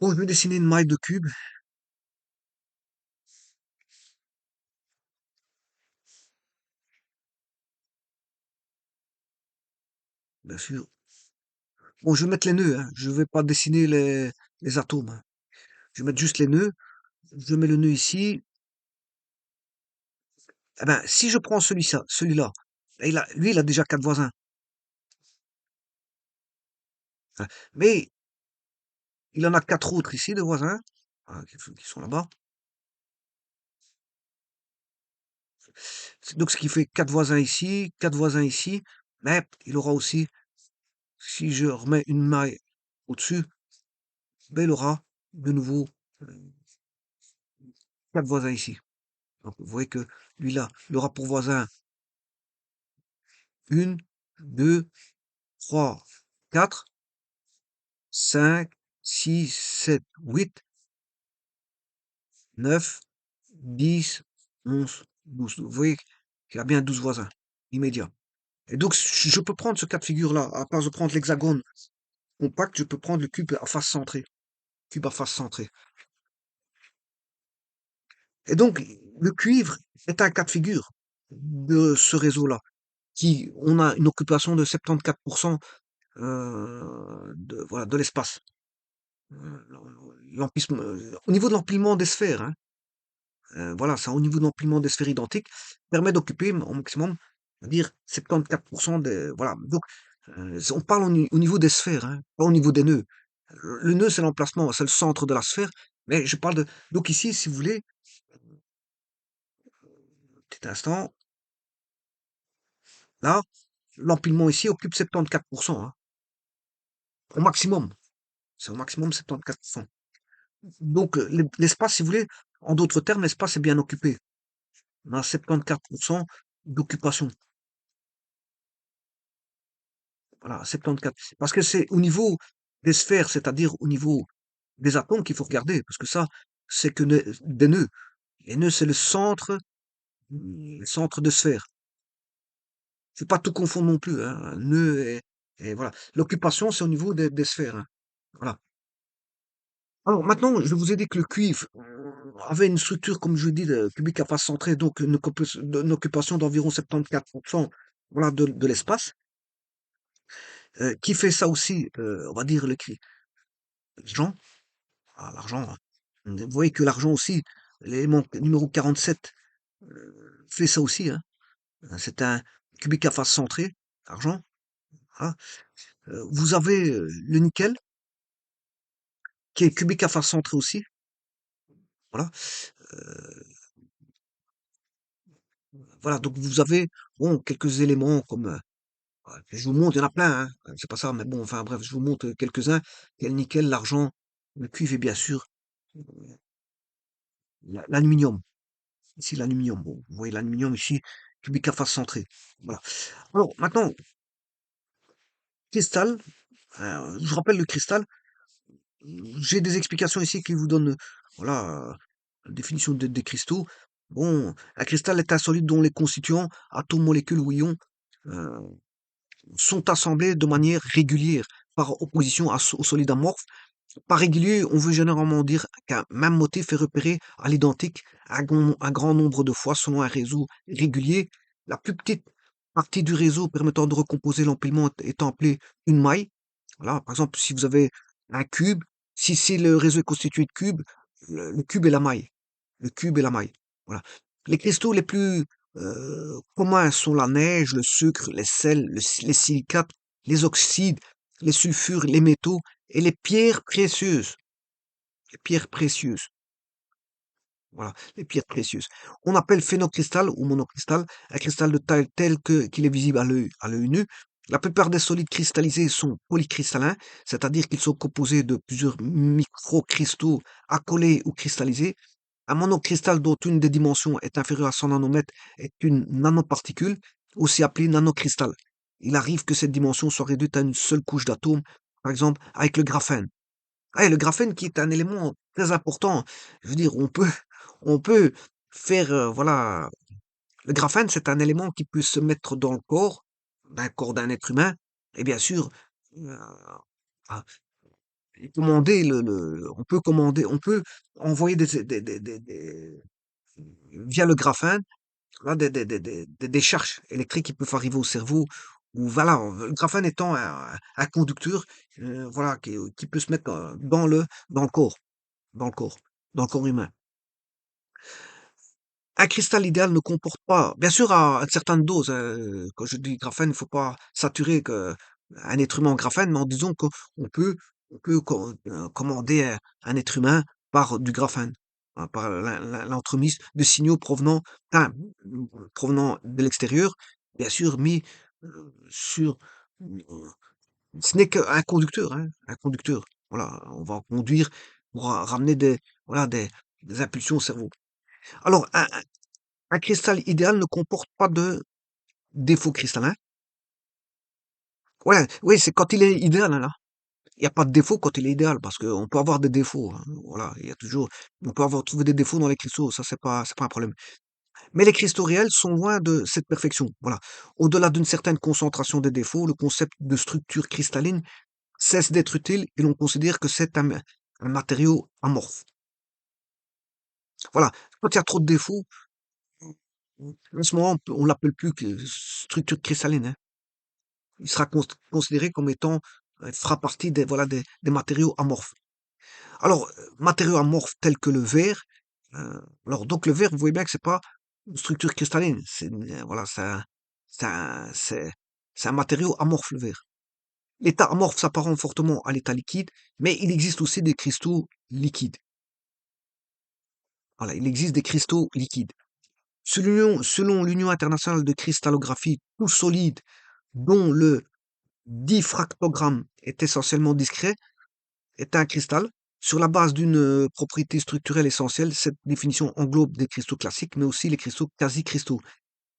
Bon, je vais dessiner une maille de cube, bien sûr. Bon, je vais mettre les nœuds, hein. Je vais pas dessiner les atomes, hein. Je vais mettre juste les nœuds. Je mets le nœud ici. Eh ben, si je prends celui-là, lui, il a déjà 4 voisins, hein. Mais il en a 4 autres ici, de voisins, hein, qui sont là-bas. Donc, ce qui fait 4 voisins ici, 4 voisins ici. Mais il aura aussi, si je remets une maille au-dessus, ben, il aura de nouveau 4 voisins ici. Donc, vous voyez que lui là, il aura pour voisin 1, 2, 3, 4, 5, 6, 7, 8, 9, 10, 11, 12. Vous voyez qu'il a bien 12 voisins immédiats. Et donc, je peux prendre ce cas de figure-là. À part de prendre l'hexagone compact, je peux prendre le cube à face centrée. Cube à face centrée. Et donc, le cuivre est un cas de figure de ce réseau-là, qui, on a une occupation de 74% voilà, de l'espace. Au niveau de l'empilement des sphères, hein, voilà, ça, au niveau de l'empilement des sphères identiques, permet d'occuper au maximum, on va dire 74% des, voilà. Donc, on parle au niveau des sphères, hein, pas au niveau des nœuds. Le nœud, c'est l'emplacement, c'est le centre de la sphère, mais je parle de, donc ici, si vous voulez, petit instant, là, l'empilement ici occupe 74%, hein, au maximum. C'est au maximum 74%. Donc, l'espace, si vous voulez, en d'autres termes, l'espace est bien occupé. On a 74% d'occupation. Voilà, 74. Parce que c'est au niveau des sphères, c'est-à-dire au niveau des atomes qu'il faut regarder, parce que ça, c'est que des nœuds. Les nœuds, c'est le centre de sphère. Faut pas tout confondre non plus, hein. Un nœud et voilà. L'occupation, c'est au niveau des sphères, hein. Voilà. Alors maintenant, je vous ai dit que le cuivre avait une structure, comme je dis, de cubique à face centrée, donc une occupation d'environ 74%, voilà, de l'espace. Qui fait ça aussi, on va dire, l'argent. Ah, l'argent, hein. Vous voyez que l'argent aussi, l'élément numéro 47 fait ça aussi, hein. C'est un cubique à face centrée, argent. Voilà. Vous avez le nickel, qui est cubique à face centrée aussi. Voilà. Euh, voilà, donc vous avez bon, quelques éléments comme je vous montre, il y en a plein, hein. C'est pas ça, mais bon, enfin bref, je vous montre quelques-uns. Il y a le nickel, l'argent, le cuivre et bien sûr l'aluminium. Ici, l'aluminium. Bon, vous voyez l'aluminium ici, cubique à face centrée. Voilà. Alors maintenant, cristal. Je rappelle le cristal. J'ai des explications ici qui vous donnent, voilà, la définition des cristaux. Bon, un cristal est un solide dont les constituants, atomes, molécules ou ions, euh, sont assemblés de manière régulière, par opposition au solide amorphe. Par régulier, on veut généralement dire qu'un même motif est repéré à l'identique un grand nombre de fois selon un réseau régulier. La plus petite partie du réseau permettant de recomposer l'empilement étant appelée une maille. Voilà, par exemple, si vous avez un cube, si le réseau est constitué de cubes, le cube est la maille. Le cube est la maille. Voilà. Les cristaux les plus communs sont la neige, le sucre, les sels, les silicates, les oxydes, les sulfures, les métaux et les pierres précieuses. Les pierres précieuses. Voilà, les pierres précieuses. On appelle phénocristal ou monocristal un cristal de taille telle qu'il est visible à l'œil nu. La plupart des solides cristallisés sont polycristallins, c'est-à-dire qu'ils sont composés de plusieurs microcristaux accolés ou cristallisés. Un monocristal dont une des dimensions est inférieure à 100 nanomètres est une nanoparticule, aussi appelée nanocristal. Il arrive que cette dimension soit réduite à une seule couche d'atomes, par exemple avec le graphène. Ah, et le graphène qui est un élément très important. Je veux dire, on peut faire, voilà, le graphène, c'est un élément qui peut se mettre dans le corps d'un être humain, et bien sûr, euh, ah, et commander on peut envoyer via le graphène, là, des charges électriques qui peuvent arriver au cerveau, ou voilà, le graphène étant un conducteur, voilà, qui peut se mettre dans le corps, dans le corps, dans le corps humain. Un cristal idéal ne comporte pas, bien sûr, à une certaine dose, quand je dis graphène, il ne faut pas saturer un être humain en graphène, mais en disant qu'on peut, commander un être humain par du graphène, hein, par l'entremise de signaux enfin, provenant de l'extérieur, bien sûr, mis sur. Ce n'est qu'un conducteur, hein, un conducteur. Voilà, on va conduire pour ramener voilà, des impulsions au cerveau. Alors, un cristal idéal ne comporte pas de défaut cristallin. Ouais, oui, c'est quand il est idéal, hein, là. Il n'y a pas de défaut quand il est idéal, parce qu'on peut avoir des défauts, hein. Voilà, il y a toujours, on peut avoir trouvé des défauts dans les cristaux, ça c'est pas un problème. Mais les cristaux réels sont loin de cette perfection. Voilà. Au-delà d'une certaine concentration des défauts, le concept de structure cristalline cesse d'être utile et l'on considère que c'est un matériau amorphe. Voilà. Quand il y a trop de défauts, en ce moment, on l'appelle plus que structure cristalline, hein. Il sera considéré comme étant, fera partie voilà, des matériaux amorphes. Alors, matériaux amorphes tels que le verre, alors donc le verre, vous voyez bien que c'est pas une structure cristalline, voilà, c'est c'est un matériau amorphe, le verre. L'état amorphe s'apparente fortement à l'état liquide, mais il existe aussi des cristaux liquides. Voilà, il existe des cristaux liquides. Selon l'Union internationale de cristallographie, tout solide dont le diffractogramme est essentiellement discret est un cristal. Sur la base d'une propriété structurelle essentielle, cette définition englobe des cristaux classiques, mais aussi les cristaux quasi-cristaux.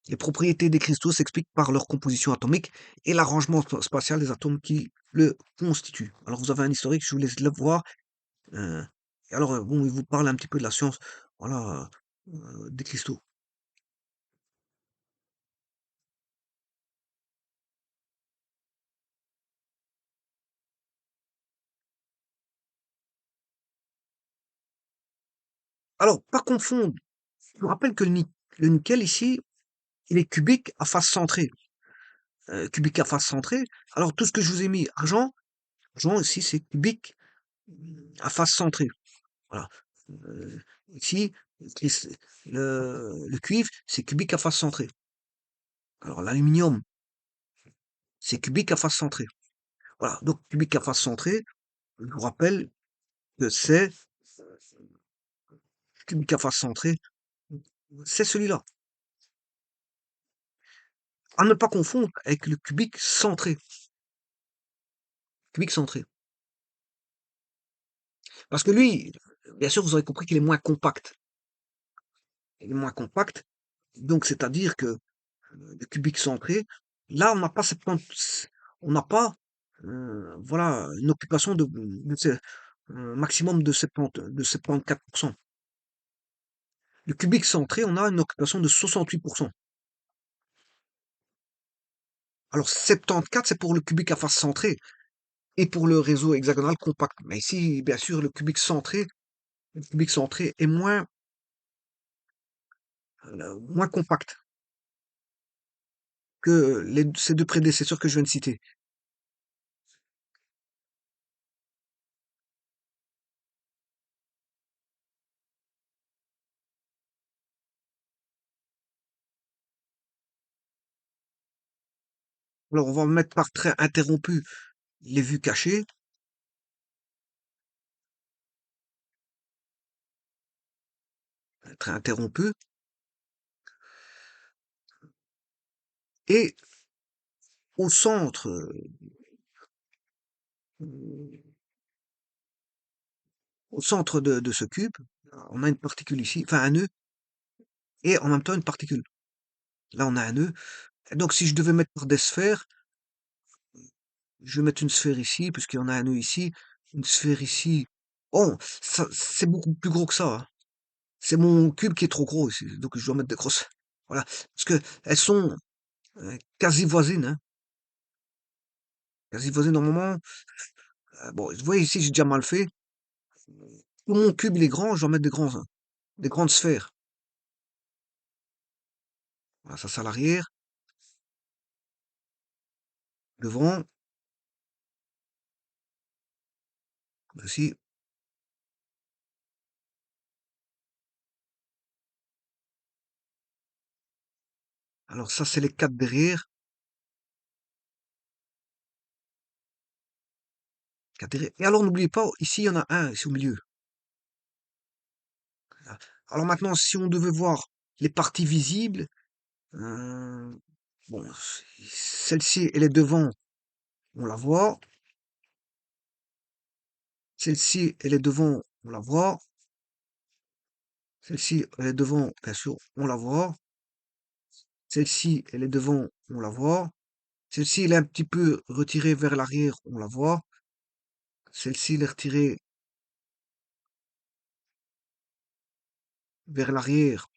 Les propriétés des cristaux s'expliquent par leur composition atomique et l'arrangement spatial des atomes qui le constituent. Alors vous avez un historique, je vous laisse le voir. euh, et alors, bon, il vous parle un petit peu de la science, voilà, des cristaux. Alors, pas confondre. Je vous rappelle que le nickel ici, il est cubique à face centrée. Cubique à face centrée. Alors, tout ce que je vous ai mis, argent ici, c'est cubique à face centrée. Voilà. Euh, ici, le cuivre, c'est cubique à face centrée. Alors, l'aluminium, c'est cubique à face centrée. Voilà. Donc, cubique à face centrée, je vous rappelle que c'est cubique à face centrée, c'est celui-là. À ne pas confondre avec le cubique centré. Cubique centré. Parce que lui, bien sûr, vous aurez compris qu'il est moins compact. Il est moins compact. Donc, c'est-à-dire que le cubique centré, là, on n'a pas, voilà, une occupation maximum de 74%. Le cubique centré, on a une occupation de 68%. Alors, 74, c'est pour le cubique à face centrée et pour le réseau hexagonal compact. Mais ici, bien sûr, le cubique centré est moins compact que ces deux prédécesseurs que je viens de citer. Alors, on va mettre par trait interrompu les vues cachées, trait interrompu, et au centre, au centre de ce cube, on a une particule ici, enfin un nœud, et en même temps une particule. Là, on a un nœud. Et donc, si je devais mettre par des sphères, je vais mettre une sphère ici, puisqu'il y en a un nœud ici, une sphère ici. Oh, ça, c'est beaucoup plus gros que ça, hein. C'est mon cube qui est trop gros ici, donc je dois mettre des grosses. Voilà, parce que elles sont quasi voisines, hein, quasi voisines normalement. Bon, vous voyez ici, j'ai déjà mal fait. Tout mon cube il est grand, je dois mettre des grandes sphères. Voilà, ça c'est à l'arrière, devant, aussi. Alors ça c'est les quatre derrière, quatre derrière. Et alors n'oubliez pas, ici il y en a un, ici au milieu. Voilà. Alors maintenant, si on devait voir les parties visibles, euh, bon, celle-ci elle est devant, on la voit. Celle-ci elle est devant, on la voit. Celle-ci elle est devant, bien sûr, on la voit. Celle-ci elle est devant, on la voit. Celle-ci elle est un petit peu retirée vers l'arrière, on la voit. Celle-ci elle est retirée vers l'arrière,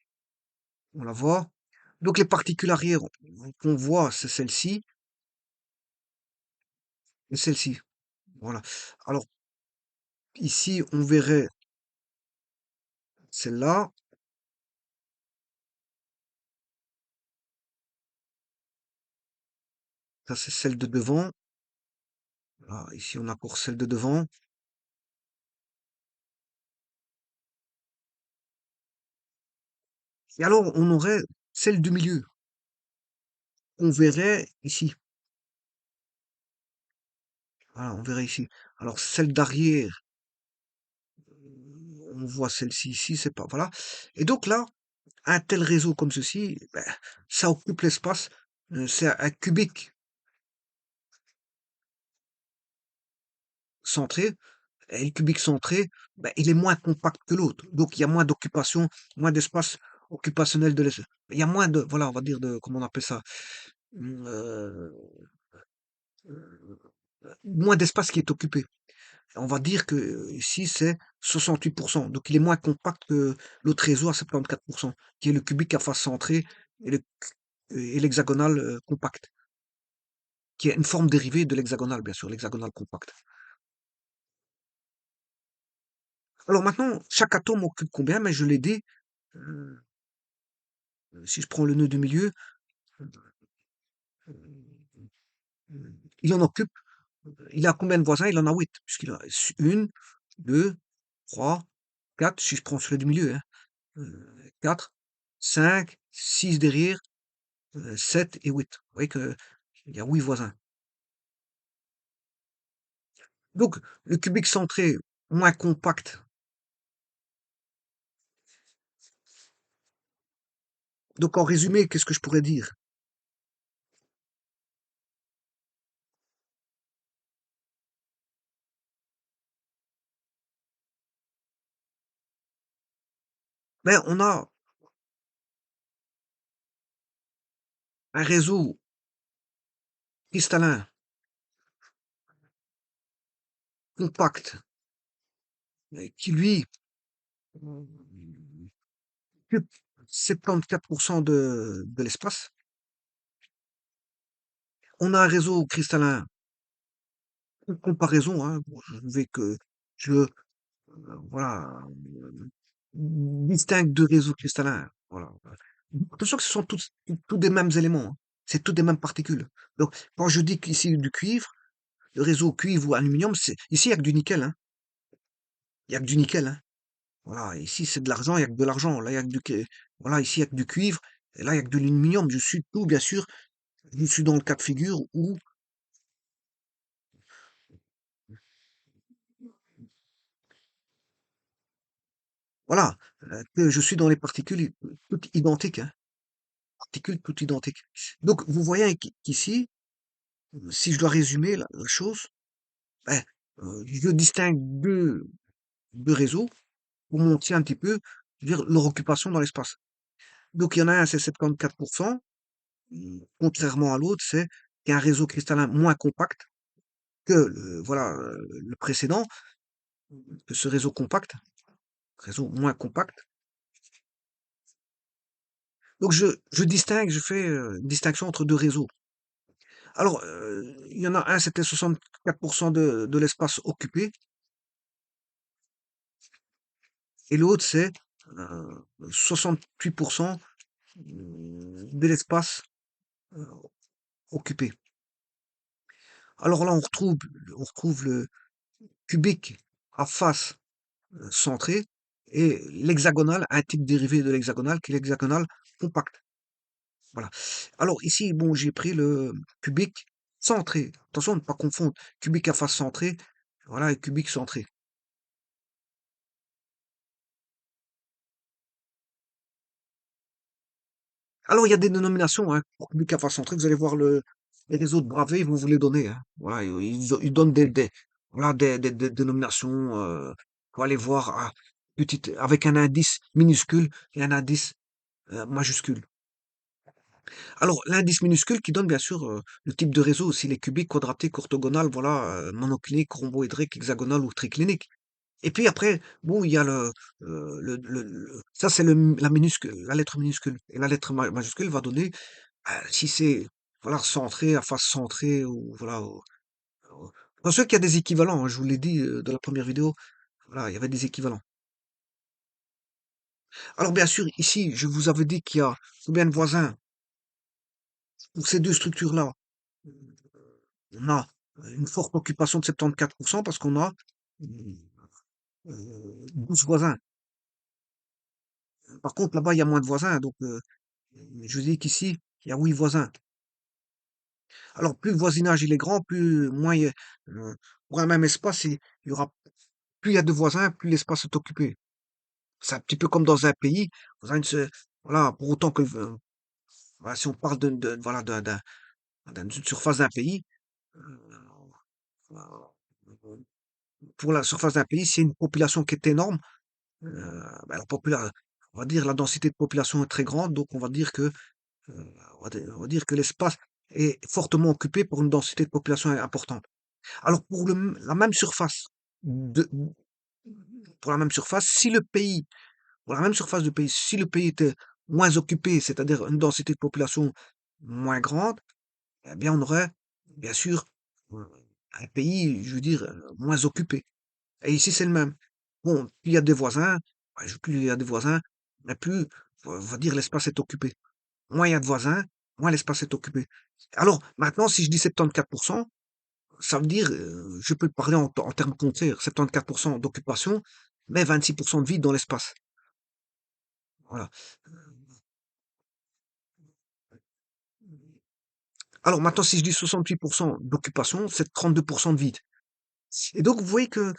on la voit. Donc les particules arrière qu'on voit, c'est celle-ci et celle-ci. Voilà. Alors ici, on verrait celle-là. Ça, c'est celle de devant. Voilà, ici, on a pour celle de devant. Et alors, on aurait celle du milieu. On verrait ici. Voilà, on verrait ici. Alors, celle d'arrière, on voit celle-ci ici, c'est pas. Voilà. Et donc là, un tel réseau comme ceci, ben, ça occupe l'espace. C'est un cubique centré. Et le cubique centré, ben, il est moins compact que l'autre. Donc, il y a moins d'occupation, moins d'espace occupationnel de l'espace. Il y a moins de, voilà, on va dire de, comment on appelle ça, euh, moins d'espace qui est occupé. On va dire que ici, c'est 68%. Donc, il est moins compact que l'autre réseau à 74%, qui est le cubique à face centrée et et l'hexagonal compact, qui est une forme dérivée de l'hexagonal, bien sûr, l'hexagonal compact. Alors maintenant, chaque atome occupe combien? Mais je l'ai dit, euh, si je prends le nœud du milieu, il en occupe, il a combien de voisins? Il en a 8, puisqu'il a une, deux, trois, quatre, si je prends celui du milieu, hein, 4, 5, 6 derrière, 7 et 8. Vous voyez qu'il y a 8 voisins. Donc, le cubique centré, moins compact. Donc, en résumé, qu'est-ce que je pourrais dire? Ben, on a un réseau cristallin compact qui, lui, occupe 74% de l'espace. On a un réseau cristallin en comparaison, hein, bon, je vais que je voilà, distingue deux réseaux cristallins. Voilà. Attention que ce sont tous des mêmes éléments, hein. C'est tous des mêmes particules. Donc, quand je dis qu'ici du cuivre, le réseau cuivre ou aluminium, c'est ici il y a que du nickel, hein. Il y a que du nickel, hein. Voilà. Ici c'est de l'argent, il y a que de l'argent. Là il y a que voilà, ici il y a que du cuivre. Et là il y a que de l'aluminium. Je suis tout, bien sûr. Je suis dans le cas de figure où, voilà, que je suis dans les particules toutes identiques, hein. Particules toutes identiques. Donc, vous voyez qu'ici, si je dois résumer la chose, ben, je distingue deux réseaux pour montrer un petit peu, je veux dire, leur occupation dans l'espace. Donc il y en a un, c'est 74%, contrairement à l'autre, c'est qu'il y a un réseau cristallin moins compact que le précédent, que ce réseau compact, réseau moins compact. Donc je distingue, je fais une distinction entre deux réseaux. Alors, il y en a un, c'était 64% de l'espace occupé, et l'autre, c'est 68% de l'espace euh, occupé. Alors là, on retrouve le cubique à face centrée et l'hexagonal, un type dérivé de l'hexagonal qui est l'hexagonal compact. Voilà. Alors ici, bon, j'ai pris le cubique centré. Attention, ne pas confondre cubique à face centrée, voilà, et cubique centré. Alors, il y a des dénominations, hein, pour cubique à face centrée. Vous allez voir les réseaux de Bravais, ils vont vous les donner, hein. Voilà, ils donnent voilà, des dénominations. Faut aller voir avec un indice minuscule et un indice majuscule. Alors, l'indice minuscule qui donne bien sûr le type de réseau, si les cubiques, quadratiques, orthogonales, voilà, monocliniques, rhomboédriques, hexagonales ou tricliniques. Et puis après, bon, il y a ça c'est la minuscule, la lettre minuscule. Et la lettre majuscule va donner, si c'est, voilà, centré, à face centrée, ou voilà. Pour ceux qui a des équivalents, hein, je vous l'ai dit dans la première vidéo, voilà, il y avait des équivalents. Alors bien sûr, ici, je vous avais dit qu'il y a combien de voisins pour ces deux structures-là. On a une forte occupation de 74% parce qu'on a 12 voisins. Par contre, là-bas, il y a moins de voisins, donc je dis qu'ici, il y a 8 voisins. Alors, plus le voisinage il est grand, plus moins pour un même espace, il y aura plus il y a de voisins, plus l'espace est occupé. C'est un petit peu comme dans un pays. Vous avez voilà, pour autant que voilà, si on parle voilà, d'une surface d'un pays, euh, pour la surface d'un pays, c'est une population qui est énorme. Ben, on va dire la densité de population est très grande, donc on va dire que l'espace est fortement occupé pour une densité de population importante. Alors la même surface, de, pour la même surface, si le pays, pour la même surface de pays, si le pays était moins occupé, c'est-à-dire une densité de population moins grande, eh bien on aurait bien sûr euh, un pays, je veux dire, moins occupé. Et ici c'est le même. Bon, plus il y a des voisins, ouais, plus il y a des voisins, mais plus, on va dire, l'espace est occupé. Moins il y a de voisins, moins l'espace est occupé. Alors maintenant, si je dis 74%, ça veut dire, je peux parler en termes contraires, 74% d'occupation, mais 26% de vide dans l'espace. Voilà. Alors maintenant, si je dis 68% d'occupation, c'est 32% de vide. Et donc, vous voyez que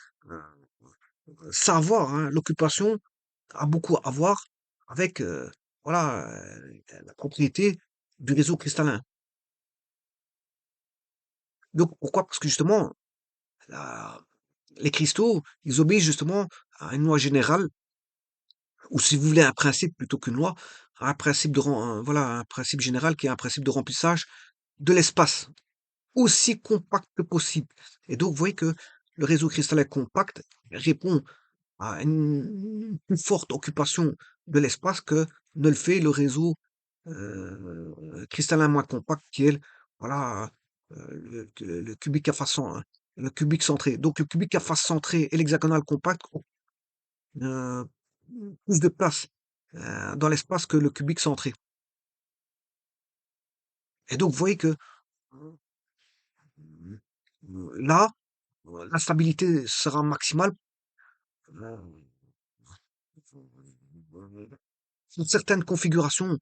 ça a à voir, hein, l'occupation a beaucoup à voir avec voilà, la propriété du réseau cristallin. Donc pourquoi? Parce que justement, la- les cristaux, ils obéissent justement à une loi générale, ou si vous voulez un principe plutôt qu'une loi, à un principe voilà, un principe général qui est un principe de remplissage de l'espace aussi compact que possible. Et donc, vous voyez que le réseau cristallin compact répond à une plus forte occupation de l'espace que ne le fait le réseau cristallin moins compact qui est, voilà, le cubique à le cubique centré. Donc, le cubique à face centrée et l'hexagonal compact ont euh, plus de place dans l'espace que le cubique centré. Et donc, vous voyez que là, la stabilité sera maximale euh, pour certaines configurations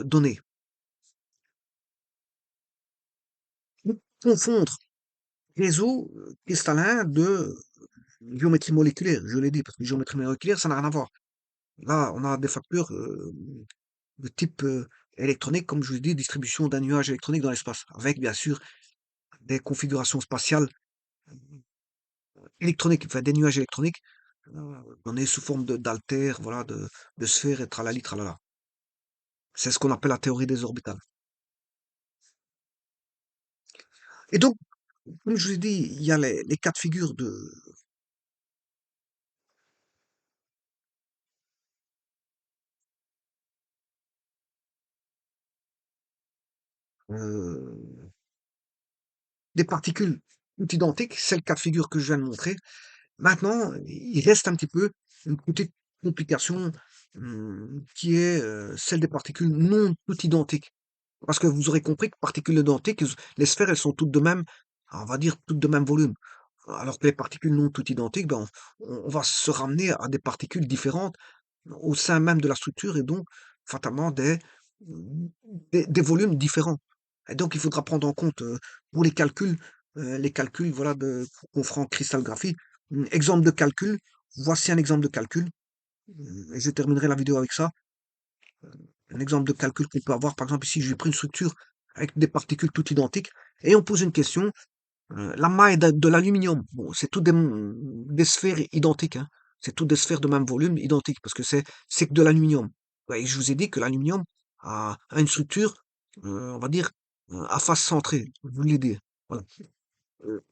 données. Confondre réseau cristallin de géométrie moléculaire, je l'ai dit, parce que géométrie moléculaire, ça n'a rien à voir. Là, on a des facteurs de type électronique, comme je vous ai dit, distribution d'un nuage électronique dans l'espace, avec bien sûr des configurations spatiales électroniques, enfin des nuages électroniques, donnés sous forme d'altères, voilà, de sphères et tralali tralala. C'est ce qu'on appelle la théorie des orbitales. Et donc, comme je vous ai dit, il y a les cas de figure euh, des particules toutes identiques, c'est le cas de figure que je viens de montrer. Maintenant, il reste un petit peu une petite complication qui est celle des particules non toutes identiques. Parce que vous aurez compris que particules identiques, les sphères, elles sont toutes de même, on va dire toutes de même volume. Alors que les particules non toutes identiques, ben, on va se ramener à des particules différentes au sein même de la structure et donc fatalement des volumes différents. Et donc il faudra prendre en compte pour les calculs voilà, qu'on fera en cristalgraphie. Exemple de calcul, voici un exemple de calcul, et je terminerai la vidéo avec ça. Un exemple de calcul qu'on peut avoir, par exemple ici j'ai pris une structure avec des particules toutes identiques, et on pose une question, la maille de l'aluminium, bon, c'est toutes des sphères identiques, hein. C'est toutes des sphères de même volume identiques, parce que c'est que de l'aluminium. Ouais, et je vous ai dit que l'aluminium a une structure, on va dire, à face centrée. Je vous l'ai dit. Voilà.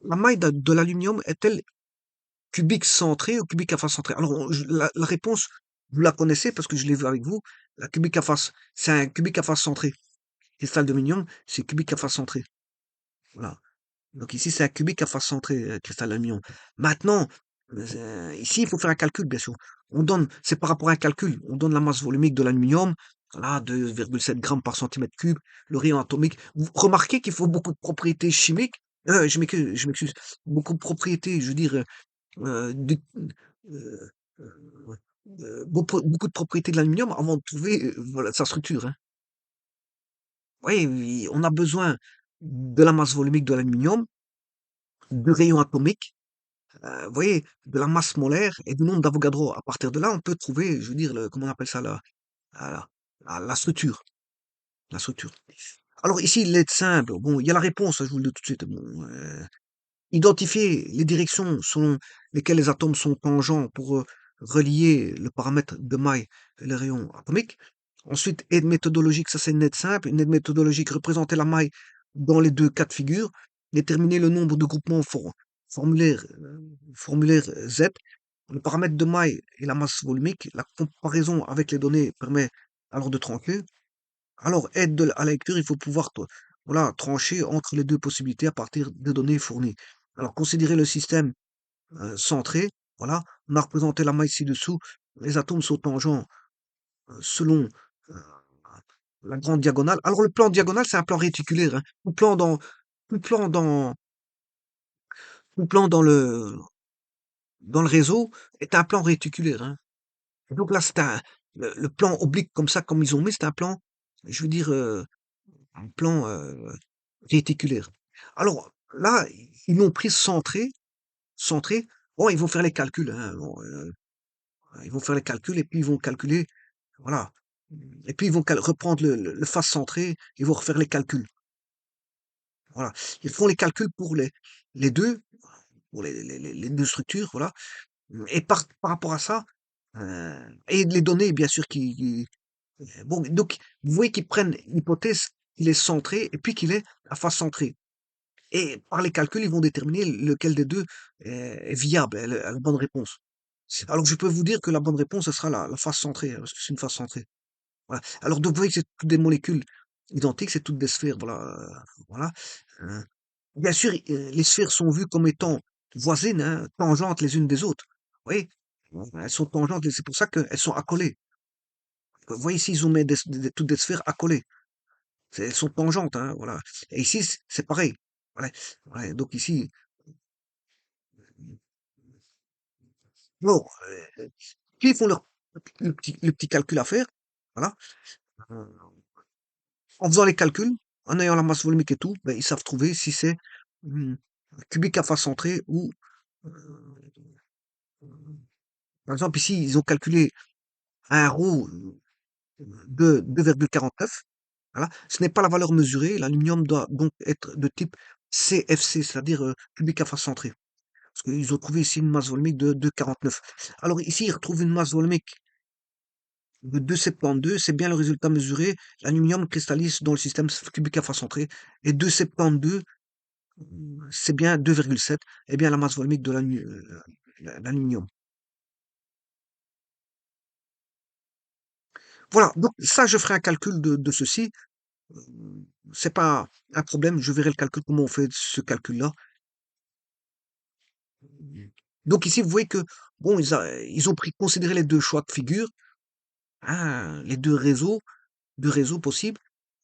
La maille de l'aluminium est-elle cubique centrée ou cubique à face centrée? Alors, la réponse, vous la connaissez parce que je l'ai vu avec vous. La cubique à face, c'est un cubique à face centrée. Cristal d'aluminium, c'est cubique à face centrée. Voilà. Donc ici, c'est un cubique à face centrée, cristal d'aluminium. Maintenant, ici, il faut faire un calcul, bien sûr. C'est par rapport à un calcul, on donne la masse volumique de l'aluminium, voilà, 2,7 grammes par centimètre cube, le rayon atomique. Vous remarquez qu'il faut beaucoup de propriétés chimiques, je m'excuse, beaucoup de propriétés, je veux dire, du heu beaucoup de propriétés de l'aluminium avant de trouver, voilà, sa structure, hein. Oui, oui, on a besoin de la masse volumique de l'aluminium, du rayon atomique, vous voyez, de la masse molaire et du nombre d'Avogadro. À partir de là, on peut trouver, je veux dire, comment on appelle ça, la, la structure. La structure. Alors ici, il est simple. Bon, il y a la réponse, je vous le dis tout de suite. Bon, identifier les directions selon lesquelles les atomes sont tangents pour relier le paramètre de maille et les rayons atomiques. Ensuite, aide méthodologique, ça c'est une aide simple. Une aide méthodologique, représenter la maille dans les deux cas de figure. Déterminer le nombre de groupements formulaire, formulaire Z. Le paramètre de maille et la masse volumique. La comparaison avec les données permet alors de trancher. Alors, à la lecture, il faut pouvoir voilà, trancher entre les deux possibilités à partir des données fournies. Alors, considérer le système centré. Voilà, on a représenté la maille ci-dessous. Les atomes sont tangents selon euh, la grande diagonale. Alors, le plan diagonal, c'est un plan réticulaire, hein. Tout plan dans, tout plan dans le réseau est un plan réticulaire, hein. Et donc là, le plan oblique comme ça, comme ils ont mis, c'est un plan, je veux dire, un plan réticulaire. Alors là, ils l'ont pris centré. Bon, ils vont faire les calculs, hein, bon, ils vont faire les calculs et puis ils vont calculer, voilà. Et puis ils vont reprendre le face centré, ils vont refaire les calculs. Voilà. Ils font les calculs pour les deux, pour les deux structures, voilà. Et par rapport à ça, et les données, bien sûr, bon, donc, vous voyez qu'ils prennent l'hypothèse qu'il est centré et puis qu'il est à face centrée. Et par les calculs, ils vont déterminer lequel des 2 est viable, est la bonne réponse. Alors je peux vous dire que la bonne réponse, ce sera la face centrée, hein, parce que c'est une face centrée. Voilà. Alors donc vous voyez que c'est toutes des molécules identiques, c'est toutes des sphères, voilà, voilà. Heu, bien sûr, les sphères sont vues comme étant voisines, hein, tangentes les unes des autres. Vous voyez? Elles sont tangentes et c'est pour ça qu'elles sont accolées. Vous voyez ici, ils ont mis toutes des sphères accolées. Elles sont tangentes, hein, voilà. Et ici, c'est pareil. Ouais, ouais, donc ici, bon, puis ils font le petit calcul à faire, voilà. Heu, en faisant les calculs, en ayant la masse volumique et tout, ben, ils savent trouver si c'est, mmh, cubique à face centrée ou, heu, par exemple ici, ils ont calculé un ρ de 2,49. Voilà. Ce n'est pas la valeur mesurée, l'aluminium doit donc être de type CFC, c'est-à-dire cubique à face centrée. Parce qu'ils ont trouvé ici une masse volumique de 2,49. Alors ici, ils retrouvent une masse volumique de 2,72, c'est bien le résultat mesuré. L'aluminium cristallise dans le système cubique à face centrée. Et 2,72, c'est bien 2,7, et bien la masse volumique de l'aluminium. Voilà, donc ça, je ferai un calcul de ceci. Euh, C'est pas un problème, je verrai le calcul, comment on fait ce calcul-là. Donc ici, vous voyez que, bon, ils ont pris, considéré les deux choix de figure, hein, les deux réseaux possibles,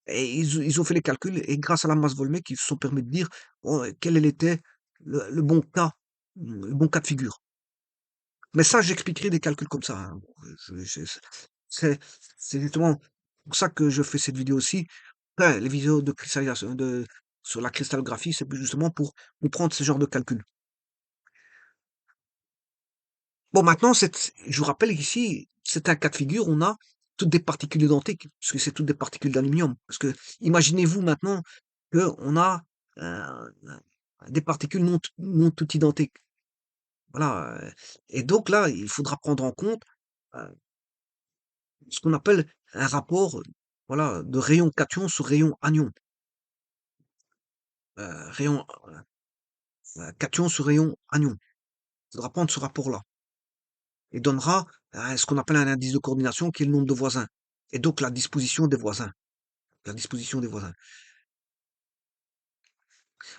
et ils ont fait les calculs, et grâce à la masse volumique, ils se sont permis de dire bon, quel était le bon cas, le bon cas de figure. Mais ça, j'expliquerai des calculs comme ça, hein. C'est c'est justement pour ça que je fais cette vidéo aussi. Enfin, les vidéos de cristallisation, sur la cristallographie, c'est plus justement pour comprendre ce genre de calcul. Bon, maintenant, je vous rappelle qu'ici, c'est un cas de figure, on a toutes des particules identiques, parce que c'est toutes des particules d'aluminium. Parce que, imaginez-vous maintenant qu'on a euh, des particules non toutes identiques. Voilà. Et donc là, il faudra prendre en compte euh, ce qu'on appelle un rapport, voilà, de rayon cation sur rayon anion. Rayon cation sur rayon anion. Il faudra prendre ce rapport-là. Et donnera ce qu'on appelle un indice de coordination qui est le nombre de voisins. Et donc la disposition des voisins. La disposition des voisins.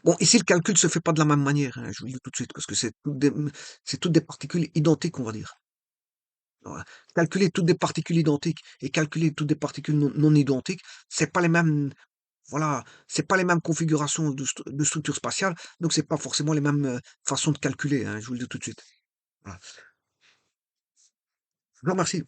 Bon, ici, le calcul se fait pas de la même manière, hein, je vous le dis tout de suite, parce que c'est toutes des particules identiques, on va dire. Voilà. Calculer toutes des particules identiques et calculer toutes des particules non identiques, c'est pas les mêmes, voilà, c'est pas les mêmes configurations de structure spatiale, donc c'est pas forcément les mêmes façons de calculer, hein, je vous le dis tout de suite. Voilà. Je vous remercie.